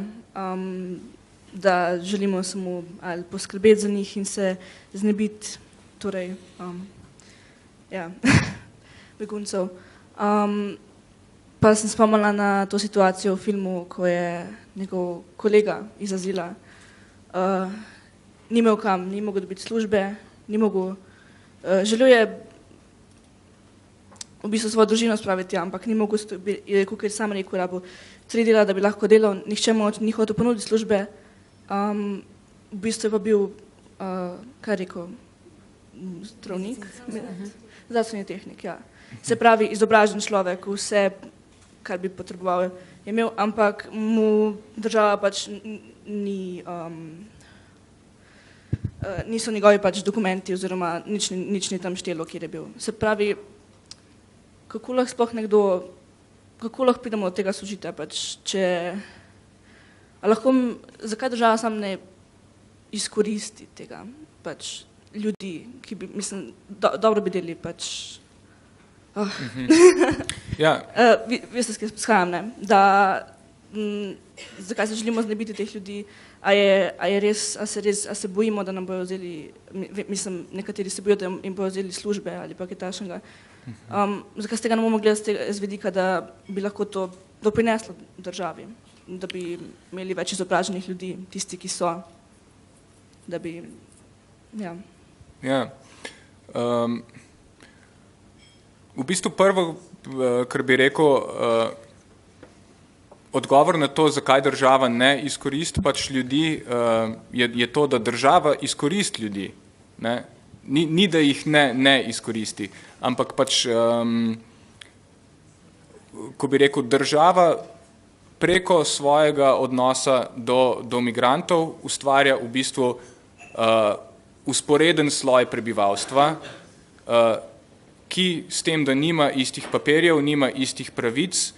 da želimo samo ali poskrbeti za njih in se znebiti torej, beguncev. Pa sem spomnila na to situacijo v filmu, ko je njegov kolega iz azila ni imel kam, ni mogel dobiti službe, ni mogel, želel je v bistvu svojo družino spraviti, ampak ni mogel, je rekel, ker sam rekel, rabo 3 dela, da bi lahko delal, nihče mu ni hotel ponuditi službe, v bistvu je pa bil, kaj je rekel, zdravnik, zdravstveni tehnik, ja. Se pravi, izobražen človek, vse, kar bi potreboval, je imel, ampak mu država pač ni, niso njegovi pač dokumenti oziroma nič ni tam štelo, kjer je bil. Se pravi, kako lahko sploh nekdo, kako lahko pridemo do tega sožitja, pač, če, zakaj država sam ne izkoristi tega, pač, ljudi, ki bi, mislim, dobro bi delili, pač, veste, s kje shajam, ne, da, zakaj se želimo znebiti teh ljudi, a se bojimo, da nam bojo vzeli, mislim, nekateri se bojo, da jim bojo vzeli službe ali pa kaj takšnega. Zakaj z tega ne bomo gledati z vidika, da bi lahko to doprineslo državi, da bi imeli več izobraženih ljudi, tisti, ki so, da bi, v bistvu prvo, kar bi rekel, odgovor na to, zakaj država ne izkoristi pač ljudi, je to, da država izkoristi ljudi. Ne? Ni, da jih ne izkoristi, ampak pač, ko bi rekel, država preko svojega odnosa do migrantov ustvarja v bistvu usporeden sloj prebivalstva, ki s tem, da nima istih papirjev, nima istih pravic,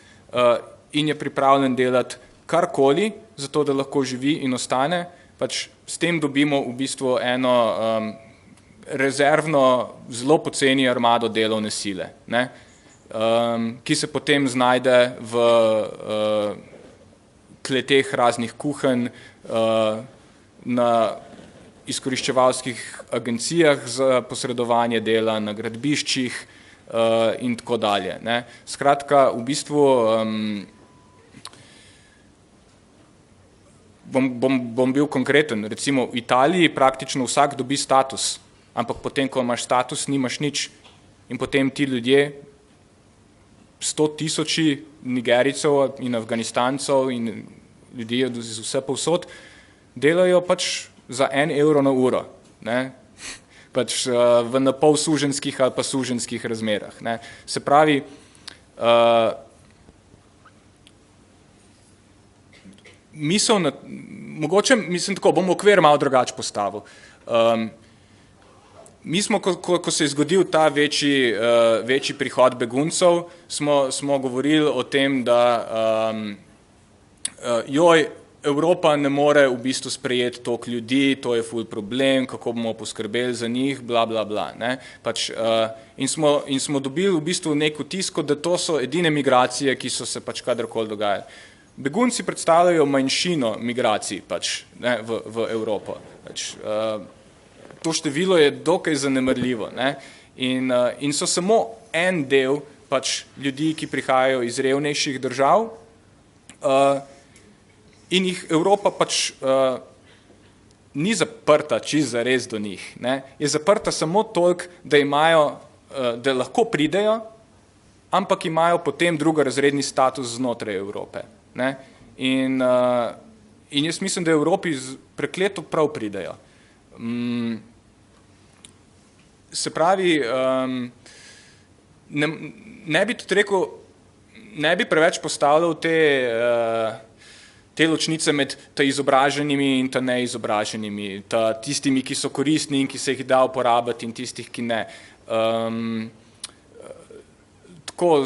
in je pripravljen delati karkoli, zato da lahko živi in ostane, pač s tem dobimo v bistvu eno rezervno, zelo poceni armado delovne sile, ne? Ki se potem znajde v kleteh raznih kuhenj, na izkoriščevalskih agencijah za posredovanje dela, na gradbiščih in tako dalje. Ne? Skratka, v bistvu bom bil konkreten. Recimo v Italiji praktično vsak dobi status, ampak potem, ko imaš status, nimaš nič. In potem ti ljudje, 100 000 Nigerijcev in Afganistancov in ljudi iz vse povsod, delajo pač za 1 evro na uro, ne? Pač v napol suženskih ali pa suženskih razmerah. Ne? Se pravi, mogoče, mislim tako, bom okvir malo drugače postavil. Mi smo, ko se je zgodil ta večji prihod beguncev, smo govorili o tem, da Evropa ne more v bistvu sprejeti toliko ljudi, to je ful problem, kako bomo poskrbeli za njih, bla, bla, bla. Ne? Pač, in smo dobili v bistvu neko tisko, da to so edine migracije, ki so se pač kadarkoli dogajali. Begunci predstavljajo manjšino migracij pač, ne, v Evropo. Pač, to število je dokaj zanemarljivo. Ne? In so samo en del pač, ljudi, ki prihajajo iz revnejših držav, in jih Evropa pač ni zaprta čisto zares do njih. Ne? Je zaprta samo toliko, da lahko pridejo, ampak imajo potem drugorazredni status znotraj Evrope. Ne? In jaz mislim, da Evropi prekleto prav pridejo. Se pravi, ne bi tudi rekel, ne bi preveč postavljal te ločnice med ta izobraženimi in ta neizobraženimi, tistimi, ki so koristni in ki se jih da uporabiti in tistih, ki ne. Tako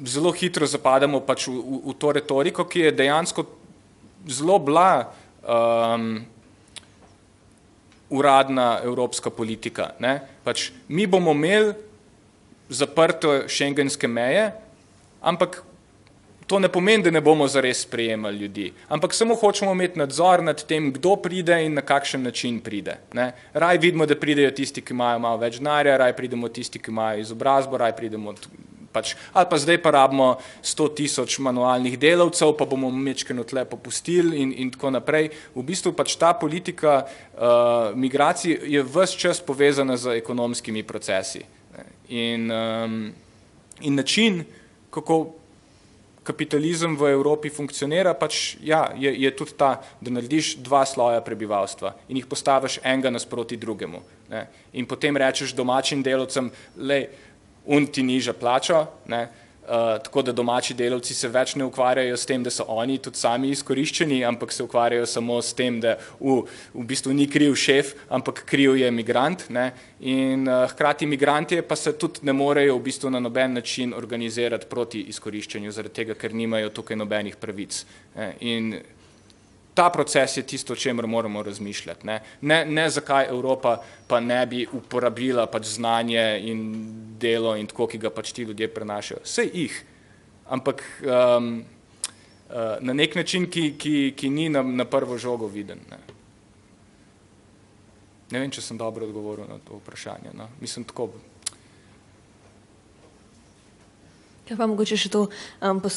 zelo hitro zapadamo pač v to retoriko, ki je dejansko zelo bila uradna evropska politika. Ne? Pač mi bomo imeli zaprte šengenske meje, ampak to ne pomeni, da ne bomo zares sprejemali ljudi, ampak samo hočemo imeti nadzor nad tem, kdo pride in na kakšen način pride. Ne? Raj vidimo, da pridejo tisti, ki imajo malo več denarja, raj pridemo tisti, ki imajo izobrazbo, raj pridemo pač, ali pa zdaj pa rabimo 100,000 manualnih delavcev, pa bomo mečkeno tle popustili in tako naprej. V bistvu pač ta politika migracij je ves čas povezana z ekonomskimi procesi. In način, kako kapitalizem v Evropi funkcionira, pač ja, je tudi ta, da narediš dva sloja prebivalstva in jih postaviš enega nasproti drugemu. Ne? In potem rečeš domačim delavcem, lej, ti niža plačo, ne? Tako da domači delavci se več ne ukvarjajo s tem, da so oni tudi sami izkoriščeni, ampak se ukvarjajo samo s tem, da v bistvu ni kriv šef, ampak kriv je migrant. Ne? In hkrati migranti pa se tudi ne morejo v bistvu na noben način organizirati proti izkoriščenju, zaradi tega, ker nimajo tukaj nobenih pravic. In ta proces je tisto, o čemer moramo razmišljati. Ne zakaj Evropa pa ne bi uporabila pač znanje in delo in tako, ki ga pač ti ljudje prenašajo. Sej jih, ampak na nek način, ki ni na prvo žogo viden. Ne vem, če sem dobro odgovoril na to vprašanje. No. Mislim, tako. Kaj pa mogoče še to,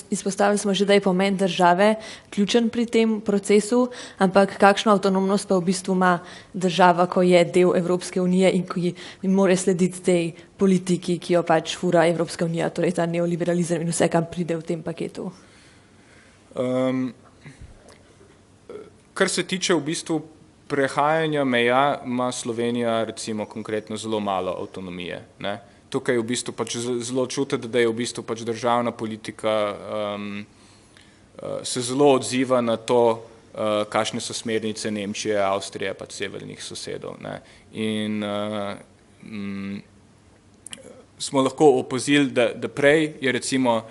izpostavili smo že, da je pomen države ključen pri tem procesu, ampak kakšno avtonomnost pa v bistvu ima država, ko je del Evropske unije in ki mora slediti tej politiki, ki jo pač fura Evropska unija, torej ta neoliberalizem in vse, kam pride v tem paketu? Kar se tiče v bistvu prehajanja meja, ima Slovenija recimo konkretno zelo malo avtonomije, ne? Tukaj je v bistvu pač zelo čutiti, da je v bistvu pač državna politika se zelo odziva na to, kakšne so smernice Nemčije, Avstrije, pa severnih sosedov. Ne. In smo lahko opazili, da prej je recimo,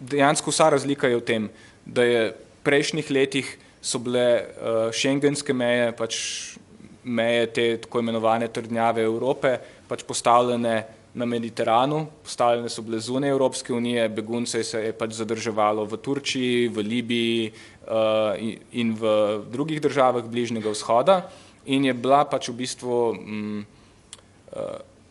dejansko vsa razlika je v tem, da je v prejšnjih letih so bile šengenske meje, pač meje te tako imenovane trdnjave Evrope, pač postavljene na Mediteranu, postavljene so bile zunaj Evropske unije, begunce se je pač zadrževalo v Turčiji, v Libiji in v drugih državah Bližnjega vzhoda in je bila pač v bistvu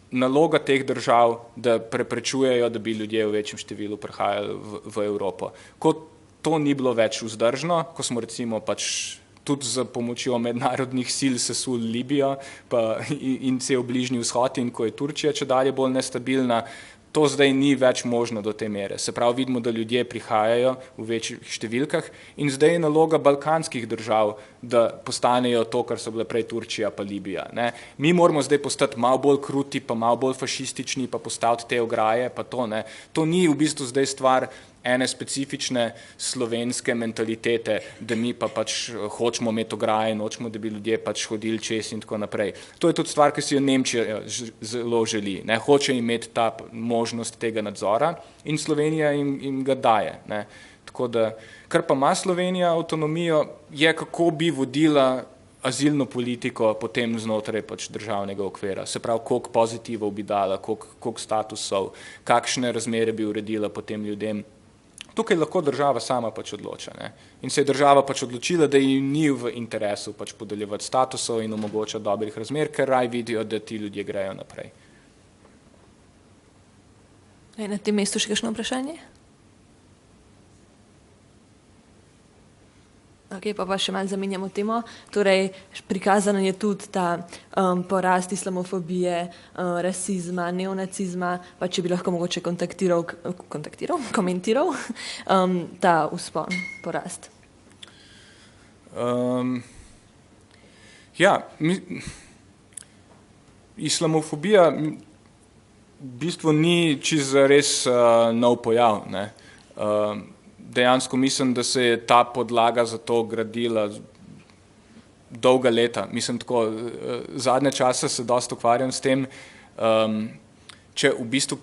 naloga teh držav, da preprečujejo, da bi ljudje v večjem številu prihajali v Evropo. Ko to ni bilo več vzdržno, ko smo recimo pač tudi z pomočjo mednarodnih sil sesuli Libijo in cel Bližnji vzhod in ko je Turčija čedalje bolj nestabilna, to zdaj ni več možno do te mere. Se pravi, vidimo, da ljudje prihajajo v večjih številkah in zdaj je naloga balkanskih držav, da postanejo to, kar so bile prej Turčija pa Libija. Ne? Mi moramo zdaj postati malo bolj kruti, pa malo bolj fašistični, pa postaviti te ograje, pa to. Ne? To ni v bistvu zdaj stvar ene specifične slovenske mentalitete, da mi pa pač hočemo imeti ograje in hočemo, da bi ljudje pač hodili čez in tako naprej. To je tudi stvar, ki si jo Nemčija zelo želi. Ne? Hoče imeti ta možnost tega nadzora in Slovenija jim ga daje. Ne? Tako da, kar pa ima Slovenija avtonomijo, je kako bi vodila azilno politiko potem znotraj pač državnega okvira. Se pravi, koliko pozitivov bi dala, koliko statusov, kakšne razmere bi uredila potem ljudem. Tukaj lahko država sama pač odloča. Ne? In se je država pač odločila, da jim ni v interesu pač podeljevati statusov in omogočati dobrih razmer, ker raj vidijo, da ti ljudje grejo naprej. Na tem mestu še kakšno vprašanje? Ok, pa še malo zamenjamo temo. Torej, prikazano je tudi ta porast islamofobije, rasizma, neonacizma, pa če bi lahko mogoče komentiral ta vzpon, porast. islamofobija v bistvu ni čisto res nov pojav. Ne. Dejansko mislim, da se je ta podlaga za to gradila dolga leta. Mislim tako, zadnje čase se dosta ukvarjam s tem, če v bistvu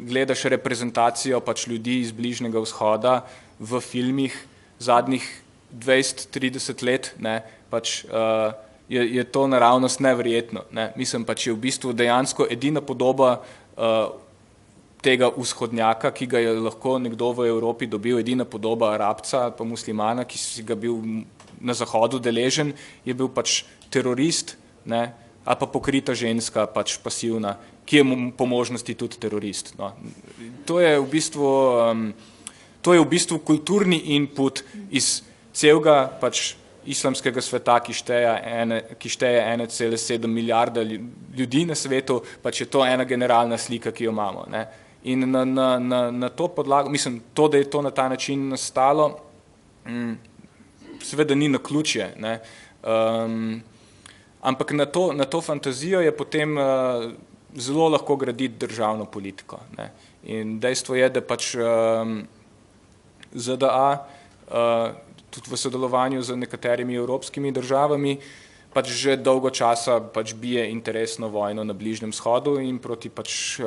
gledaš reprezentacijo pač ljudi iz Bližnjega vzhoda v filmih zadnjih 20-30 let, ne, pač je to naravnost neverjetno. Ne. Mislim pač je v bistvu dejansko edina podoba tega vzhodnjaka, ki ga je lahko nekdo v Evropi dobil, edina podoba Arabca pa muslimana, ki si ga bil na Zahodu deležen, je bil pač terorist, ne, ali pa pokrita ženska, pač pasivna, ki je po možnosti tudi terorist. No. To je v bistvu kulturni input iz celega pač islamskega sveta, ki šteje 1,7 milijarda ljudi na svetu, pač je to ena generalna slika, ki jo imamo. Ne. In na to podlago, mislim, to, da je to na ta način nastalo, seveda ni naključje, ne. Ampak na to fantazijo je potem zelo lahko graditi državno politiko. Ne. In dejstvo je, da pač ZDA tudi v sodelovanju z nekaterimi evropskimi državami pač že dolgo časa pač bije interesno vojno na Bližnjem vzhodu in proti pač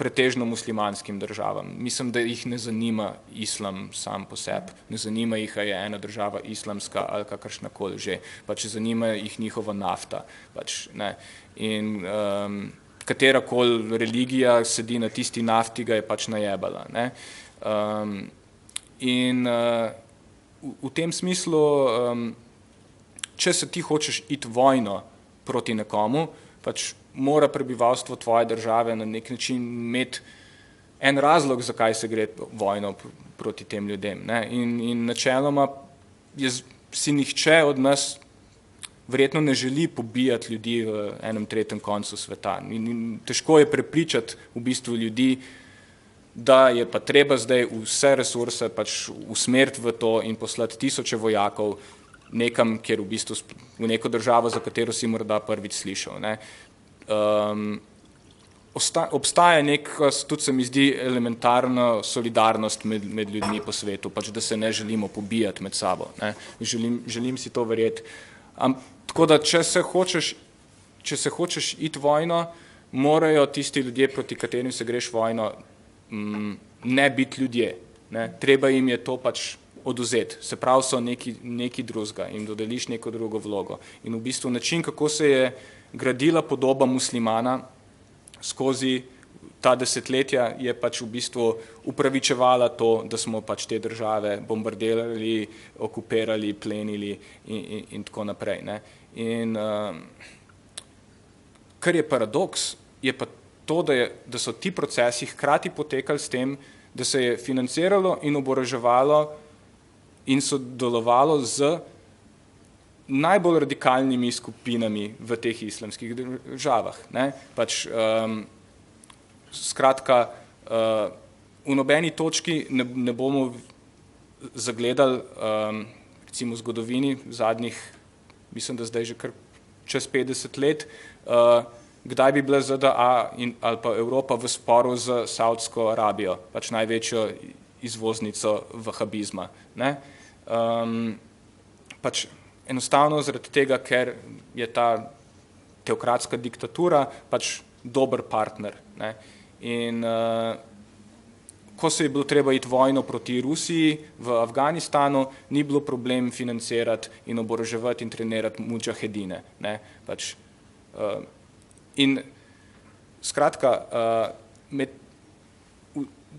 pretežno muslimanskim državam. Mislim, da jih ne zanima islam sam po sebi, ne zanima jih, a je ena država islamska ali kakršnakoli že, pač zanima jih njihova nafta. Pač, ne. In katerakoli religija sedi na tisti nafti, ga je pač najebala. Ne. In v tem smislu, če se ti hočeš iti vojno proti nekomu, pač mora prebivalstvo tvoje države na nek način imeti en razlog, zakaj se gre vojno proti tem ljudem. Ne? In načeloma si nihče od nas verjetno ne želi pobijati ljudi v enem tretjem koncu sveta. In težko je prepričati v bistvu ljudi, da je pa treba zdaj vse resurse pač usmeriti v to in poslati tisoče vojakov nekam, kjer v bistvu v neko državo, za katero si morda prvič slišal. Ne. Obstaja neka, tudi se mi zdi, elementarna solidarnost med ljudmi po svetu, pač da se ne želimo pobijati med sabo. Ne. Želim si to verjeti. Tako da, če se hočeš iti vojno, morajo tisti ljudje, proti katerim se greš vojno, ne biti ljudje. Ne. Treba jim je to pač oduzeti. Se pravi, so neki drugega in dodeliš neko drugo vlogo. In v bistvu način, kako se je gradila podoba muslimana skozi ta desetletja, je pač v bistvu upravičevala to, da smo pač te države bombardirali, okupirali, plenili in tako naprej. Ne. In kar je paradoks, je pa to, da so ti procesi hkrati potekali s tem, da se je financiralo in oboroževalo in sodelovalo z najbolj radikalnimi skupinami v teh islamskih državah. Ne. Pač, skratka, v nobeni točki ne bomo zagledali, recimo v zgodovini zadnjih, mislim, da zdaj že kar čez 50 let, kdaj bi bila ZDA ali pa Evropa v sporu z Saudsko Arabijo, pač največjo izvoznico vahabizma. Ne? Pač enostavno zaradi tega, ker je ta teokratska diktatura pač dober partner. Ne? In ko se je bilo treba iti vojno proti Rusiji v Afganistanu, ni bilo problem financirati in oboroževati in trenirati mudžahedine. Ne? Pač, in skratka,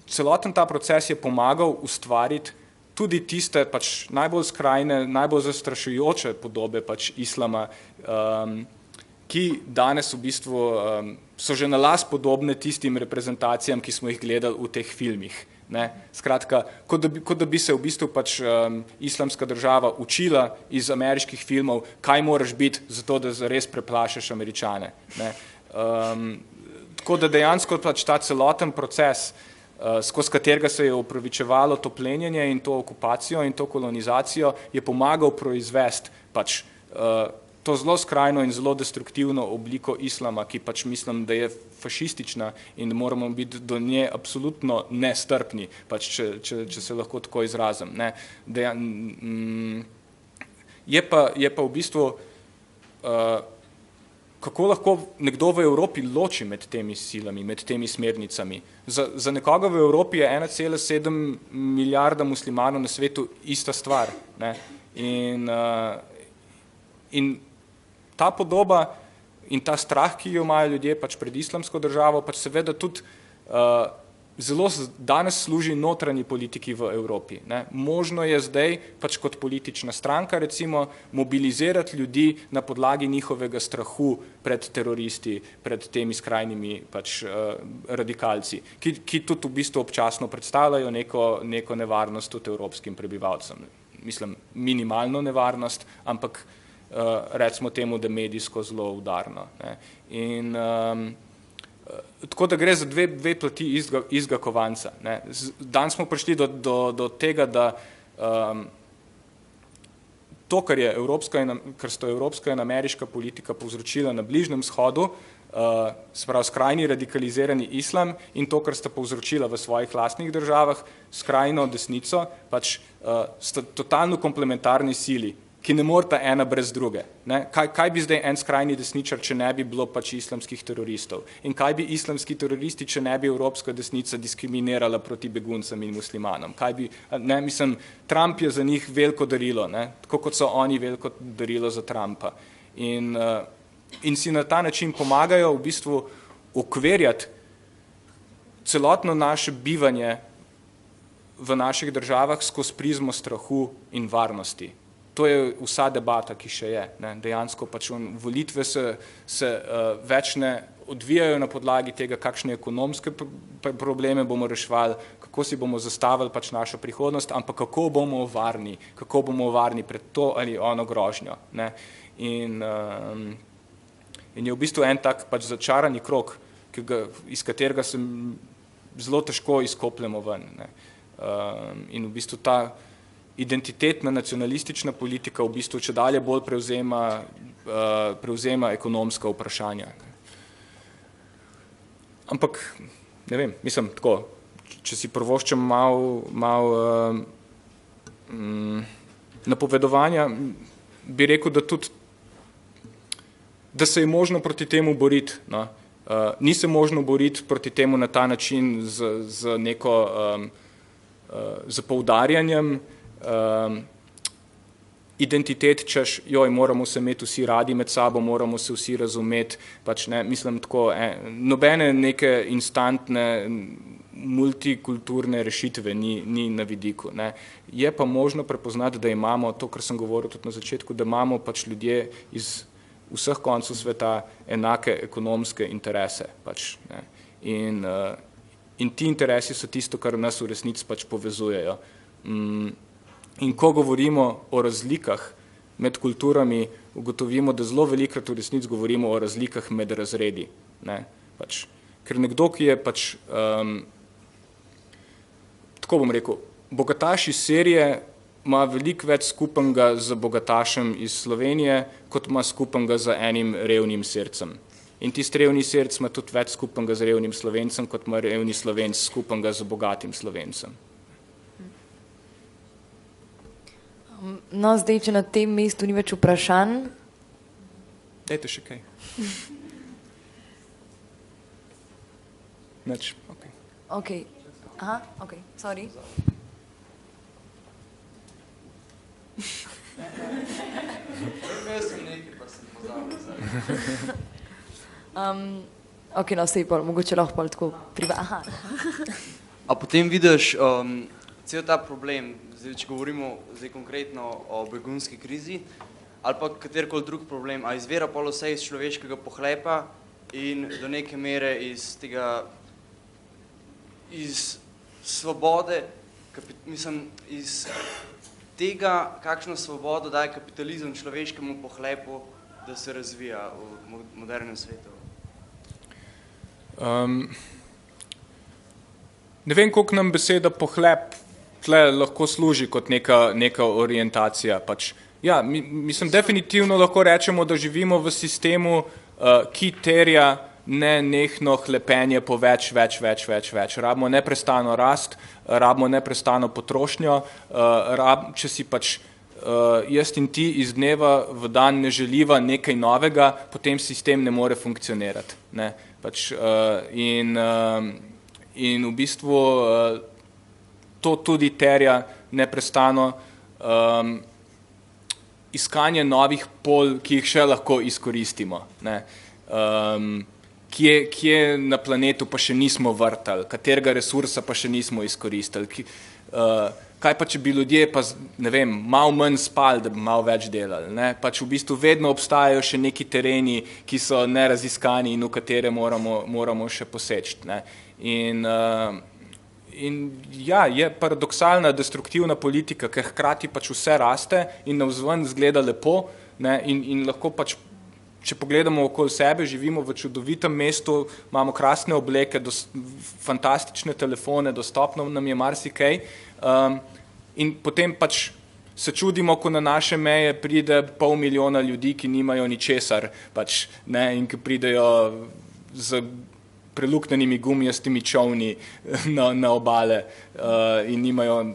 celoten ta proces je pomagal ustvariti tudi tiste pač najbolj skrajne, najbolj zastrašujoče podobe pač islama, ki danes v bistvu so že na las podobne tistim reprezentacijam, ki smo jih gledali v teh filmih. Ne? Skratka, kot da bi se v bistvu pač islamska država učila iz ameriških filmov, kaj moraš biti zato, da zares preplašaš Američane. Ne? Tako da dejansko pač ta celoten proces, skozi katerega se je upravičevalo to plenjenje in to okupacijo in to kolonizacijo, je pomagal proizvesti pač to zelo skrajno in zelo destruktivno obliko islama, ki pač mislim, da je fašistična in da moramo biti do nje absolutno nestrpni, pač če se lahko tako izrazim. Ne. Je pa v bistvu, kako lahko nekdo v Evropi loči med temi silami, med temi smernicami. Za nekoga v Evropi je 1,7 milijarda muslimanov na svetu ista stvar. Ne. In ta podoba in ta strah, ki jo imajo ljudje pač pred islamsko državo, pač seveda tudi zelo danes služi notranji politiki v Evropi. Ne. Možno je zdaj pač kot politična stranka recimo mobilizirati ljudi na podlagi njihovega strahu pred teroristi, pred temi skrajnimi pač radikalci, ki tudi v bistvu občasno predstavljajo neko nevarnost tudi evropskim prebivalcem. Mislim, minimalno nevarnost, ampak recimo temu, da medijsko zelo udarno. Ne. In tako da gre za dve plati istega kovanca. Ne. Danes smo prišli do tega, da to, kar sta evropska in ameriška politika povzročila na Bližnjem vzhodu, se pravi skrajni radikalizirani islam in to, kar sta povzročila v svojih lastnih državah, skrajno desnico, pač sta totalno komplementarni sili, ki ne morata ena brez druge. Ne? Kaj bi zdaj en skrajni desničar, če ne bi bilo pač islamskih teroristov? In kaj bi islamski teroristi, če ne bi evropska desnica diskriminirala proti beguncem in muslimanom? Mislim, Trump je za njih veliko darilo, ne? Tako kot so oni veliko darilo za Trumpa. In si na ta način pomagajo v bistvu okvirjati celotno naše bivanje v naših državah skozi prizmo strahu in varnosti. To je vsa debata, ki še je. Ne. Dejansko pač volitve se več ne odvijajo na podlagi tega, kakšne ekonomske probleme bomo reševali, kako si bomo zastavili pač našo prihodnost, ampak kako bomo varni pred to ali ono grožnjo. Ne. In je v bistvu en tak pač začarani krog, iz katerega se zelo težko izkopljemo ven. Ne. In v bistvu ta identitetna nacionalistična politika v bistvu čedalje bolj prevzema ekonomska vprašanja. Ampak, ne vem, mislim tako, če si privoščam malo napovedovanja, bi rekel, da tudi, da se je možno proti temu boriti. No. Ni se možno boriti proti temu na ta način z neko z poudarjanjem identitet, češ, moramo se imeti vsi radi med sabo, moramo se vsi razumeti, pač ne, mislim tako, nobene neke instantne multikulturne rešitve ni na vidiku. Ne. Je pa možno prepoznati, da imamo to, kar sem govoril tudi na začetku, da imamo pač ljudje iz vseh koncev sveta enake ekonomske interese. Pač, ne. In ti interesi so tisto, kar nas v resnici pač povezujejo. In ko govorimo o razlikah med kulturami, ugotovimo, da zelo velikokrat v resnici govorimo o razlikah med razredi. Ne? Pač, ker nekdo, ki je pač, tako bom rekel, bogataš iz Sirije ima veliko več skupenega z bogatašem iz Slovenije, kot ima skupenega z enim revnim Sircem. In tisti revni Sirc ima tudi več skupenega z revnim Slovencem, kot ima revni Slovenc skupenega z bogatim Slovencem. No, zdaj, če na tem mestu ni več vprašanj. Dajte še kaj. Neč, ok. Ok. Aha, ok, sorry. Ok, no, sej pol, mogoče lahko pol tako aha. A potem vidiš cel ta problem, zdaj, če govorimo zdaj konkretno o begunski krizi, ali pa katerikoli drug problem, a izvira pol vse iz človeškega pohlepa in do neke mere iz tega, iz svobode, mislim, iz tega, kakšno svobodo daje kapitalizem človeškemu pohlepu, da se razvija v modernem svetu? Ne vem, koliko nam beseda pohlep tle lahko služi kot neka orientacija. Pač Ja, mislim, definitivno lahko rečemo, da živimo v sistemu, ki terja nenehno hlepenje po več. Rabimo neprestano rast, rabimo neprestano potrošnjo, če si pač jaz in ti iz dneva v dan ne želiva nekaj novega, potem sistem ne more funkcionirati. Ne? Pač, in v bistvu to tudi terja neprestano iskanje novih pol, ki jih še lahko izkoristimo. Ne? Kje na planetu pa še nismo vrtali, katerega resursa pa še nismo izkoristili. Kaj pa, če bi ljudje pa, ne vem, malo manj spali, da bi malo več delali. Ne? Pač v bistvu vedno obstajajo še neki tereni, ki so neraziskani in v katere moramo še poseči. Ne? In ja, je paradoksalna, destruktivna politika, ker hkrati pač vse raste in navzven izgleda lepo, ne, in lahko pač, če pogledamo okoli sebe, živimo v čudovitem mestu, imamo krasne obleke, fantastične telefone, dostopno nam je marsikaj, in potem pač se čudimo, ko na naše meje pride 500 000 ljudi, ki nimajo ničesar, pač, ne, in ki pridejo z preluknjenimi gumijastimi čovni na obale in nimajo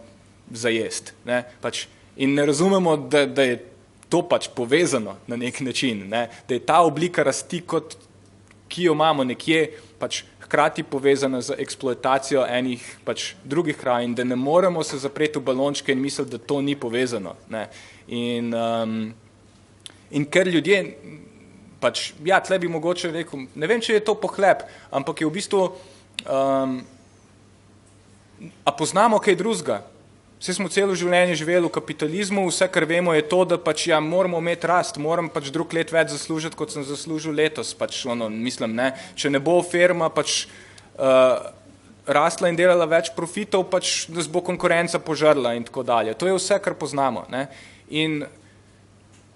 za jest. Ne? Pač, in ne razumemo, da je to pač povezano na nek način, ne? Da je ta oblika rasti, ki jo imamo nekje, pač hkrati povezana z eksploatacijo enih pač drugih krajev in da ne moremo se zapreti v balončke in misliti, da to ni povezano. Ne? In ker ljudje pač, ja, tle bi mogoče rekel, ne vem, če je to pohlep, ampak je v bistvu, a poznamo kaj drugega? Vse smo celo življenje živeli v kapitalizmu, vse, kar vemo, je to, da pač, ja, moramo imeti rast, moram pač drug let več zaslužiti, kot sem zaslužil letos, pač, mislim, ne, če ne bo firma pač rastla in delala več profitov, pač, nas bo konkurenca požrla in tako dalje. To je vse, kar poznamo, ne, in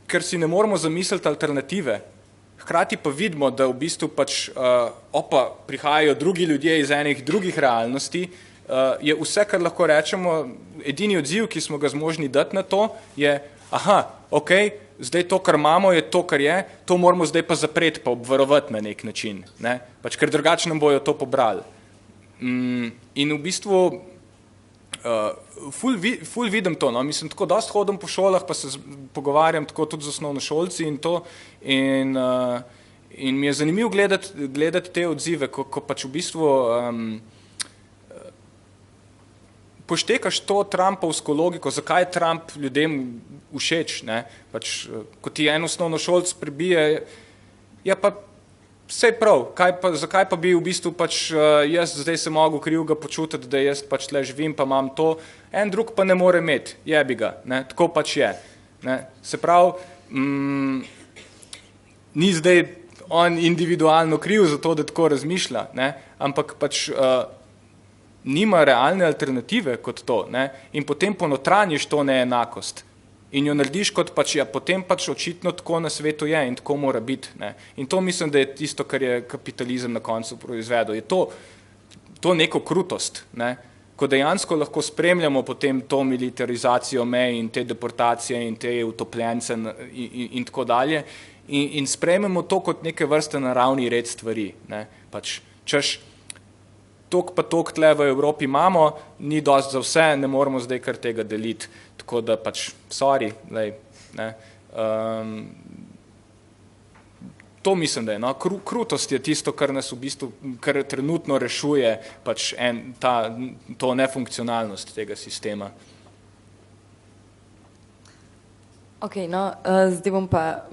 ker si ne moramo zamisliti alternative, hkrati pa vidimo, da v bistvu pač prihajajo drugi ljudje iz enih drugih realnosti, je vse, kar lahko rečemo, edini odziv, ki smo ga zmožni dati na to, je, ok, zdaj to, kar imamo, je to, kar je, to moramo zdaj pa zapreti, pa obvarovati na nek način, ne? Pač, ker drugače nam bojo to pobrali. In v bistvu ful vidim to, no? Mislim, tako dosti hodim po šolah, pa se pogovarjam tako tudi z osnovnošolci in to, in mi je zanimivo gledati te odzive, ko pač v bistvu poštekaš to Trumpovsko logiko, zakaj je Trump ljudem všeč, ne? Pač, ko ti en osnovnošolc prebije, ja pa vse prav, zakaj pa bi v bistvu pač jaz zdaj se mogel krivega počutiti, da jaz pač tle živim, pa imam to, en drug pa ne more imeti, jebi ga, ne, tako pač je. Ne. Se pravi, ni zdaj on individualno kriv za to, da tako razmišlja, ne, ampak pač nima realne alternative kot to, ne, in potem ponotranjiš to neenakost. In jo narediš kot pač, ja, potem pač očitno tako na svetu je in tako mora biti. Ne. In to mislim, da je tisto, kar je kapitalizem na koncu proizvedel. Je to neko krutost, ne. Ko dejansko lahko spremljamo potem to militarizacijo mej in te deportacije in te utopljence in tako dalje in sprejmemo to kot neke vrste naravni red stvari. Ne. Pač, češ, tok pa tok tle v Evropi imamo, ni dosti za vse, ne moramo zdaj kar tega deliti. Tako da pač, sorry, lej, ne. To mislim, da je, no, krutost je tisto, kar nas v bistvu, kar trenutno rešuje pač to nefunkcionalnost tega sistema. Ok, no, zdaj bom pa,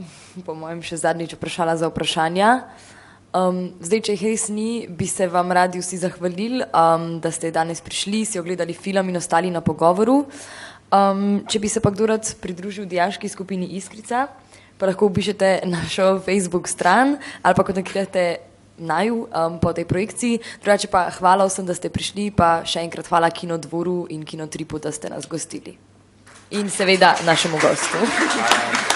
po mojem, še zadnjič vprašala za vprašanja. Zdaj, če jih res ni, bi se vam radi vsi zahvalili, da ste danes prišli, si ogledali film in ostali na pogovoru. Če bi se pa kdo rad pridružil dijaški skupini Iskrica, pa lahko obišete našo Facebook stran ali pa kontaktirate naju po tej projekciji. Drugače pa hvala vsem, da ste prišli, pa še enkrat hvala Kinodvoru in Kinotripu, da ste nas gostili. In seveda našemu gostu.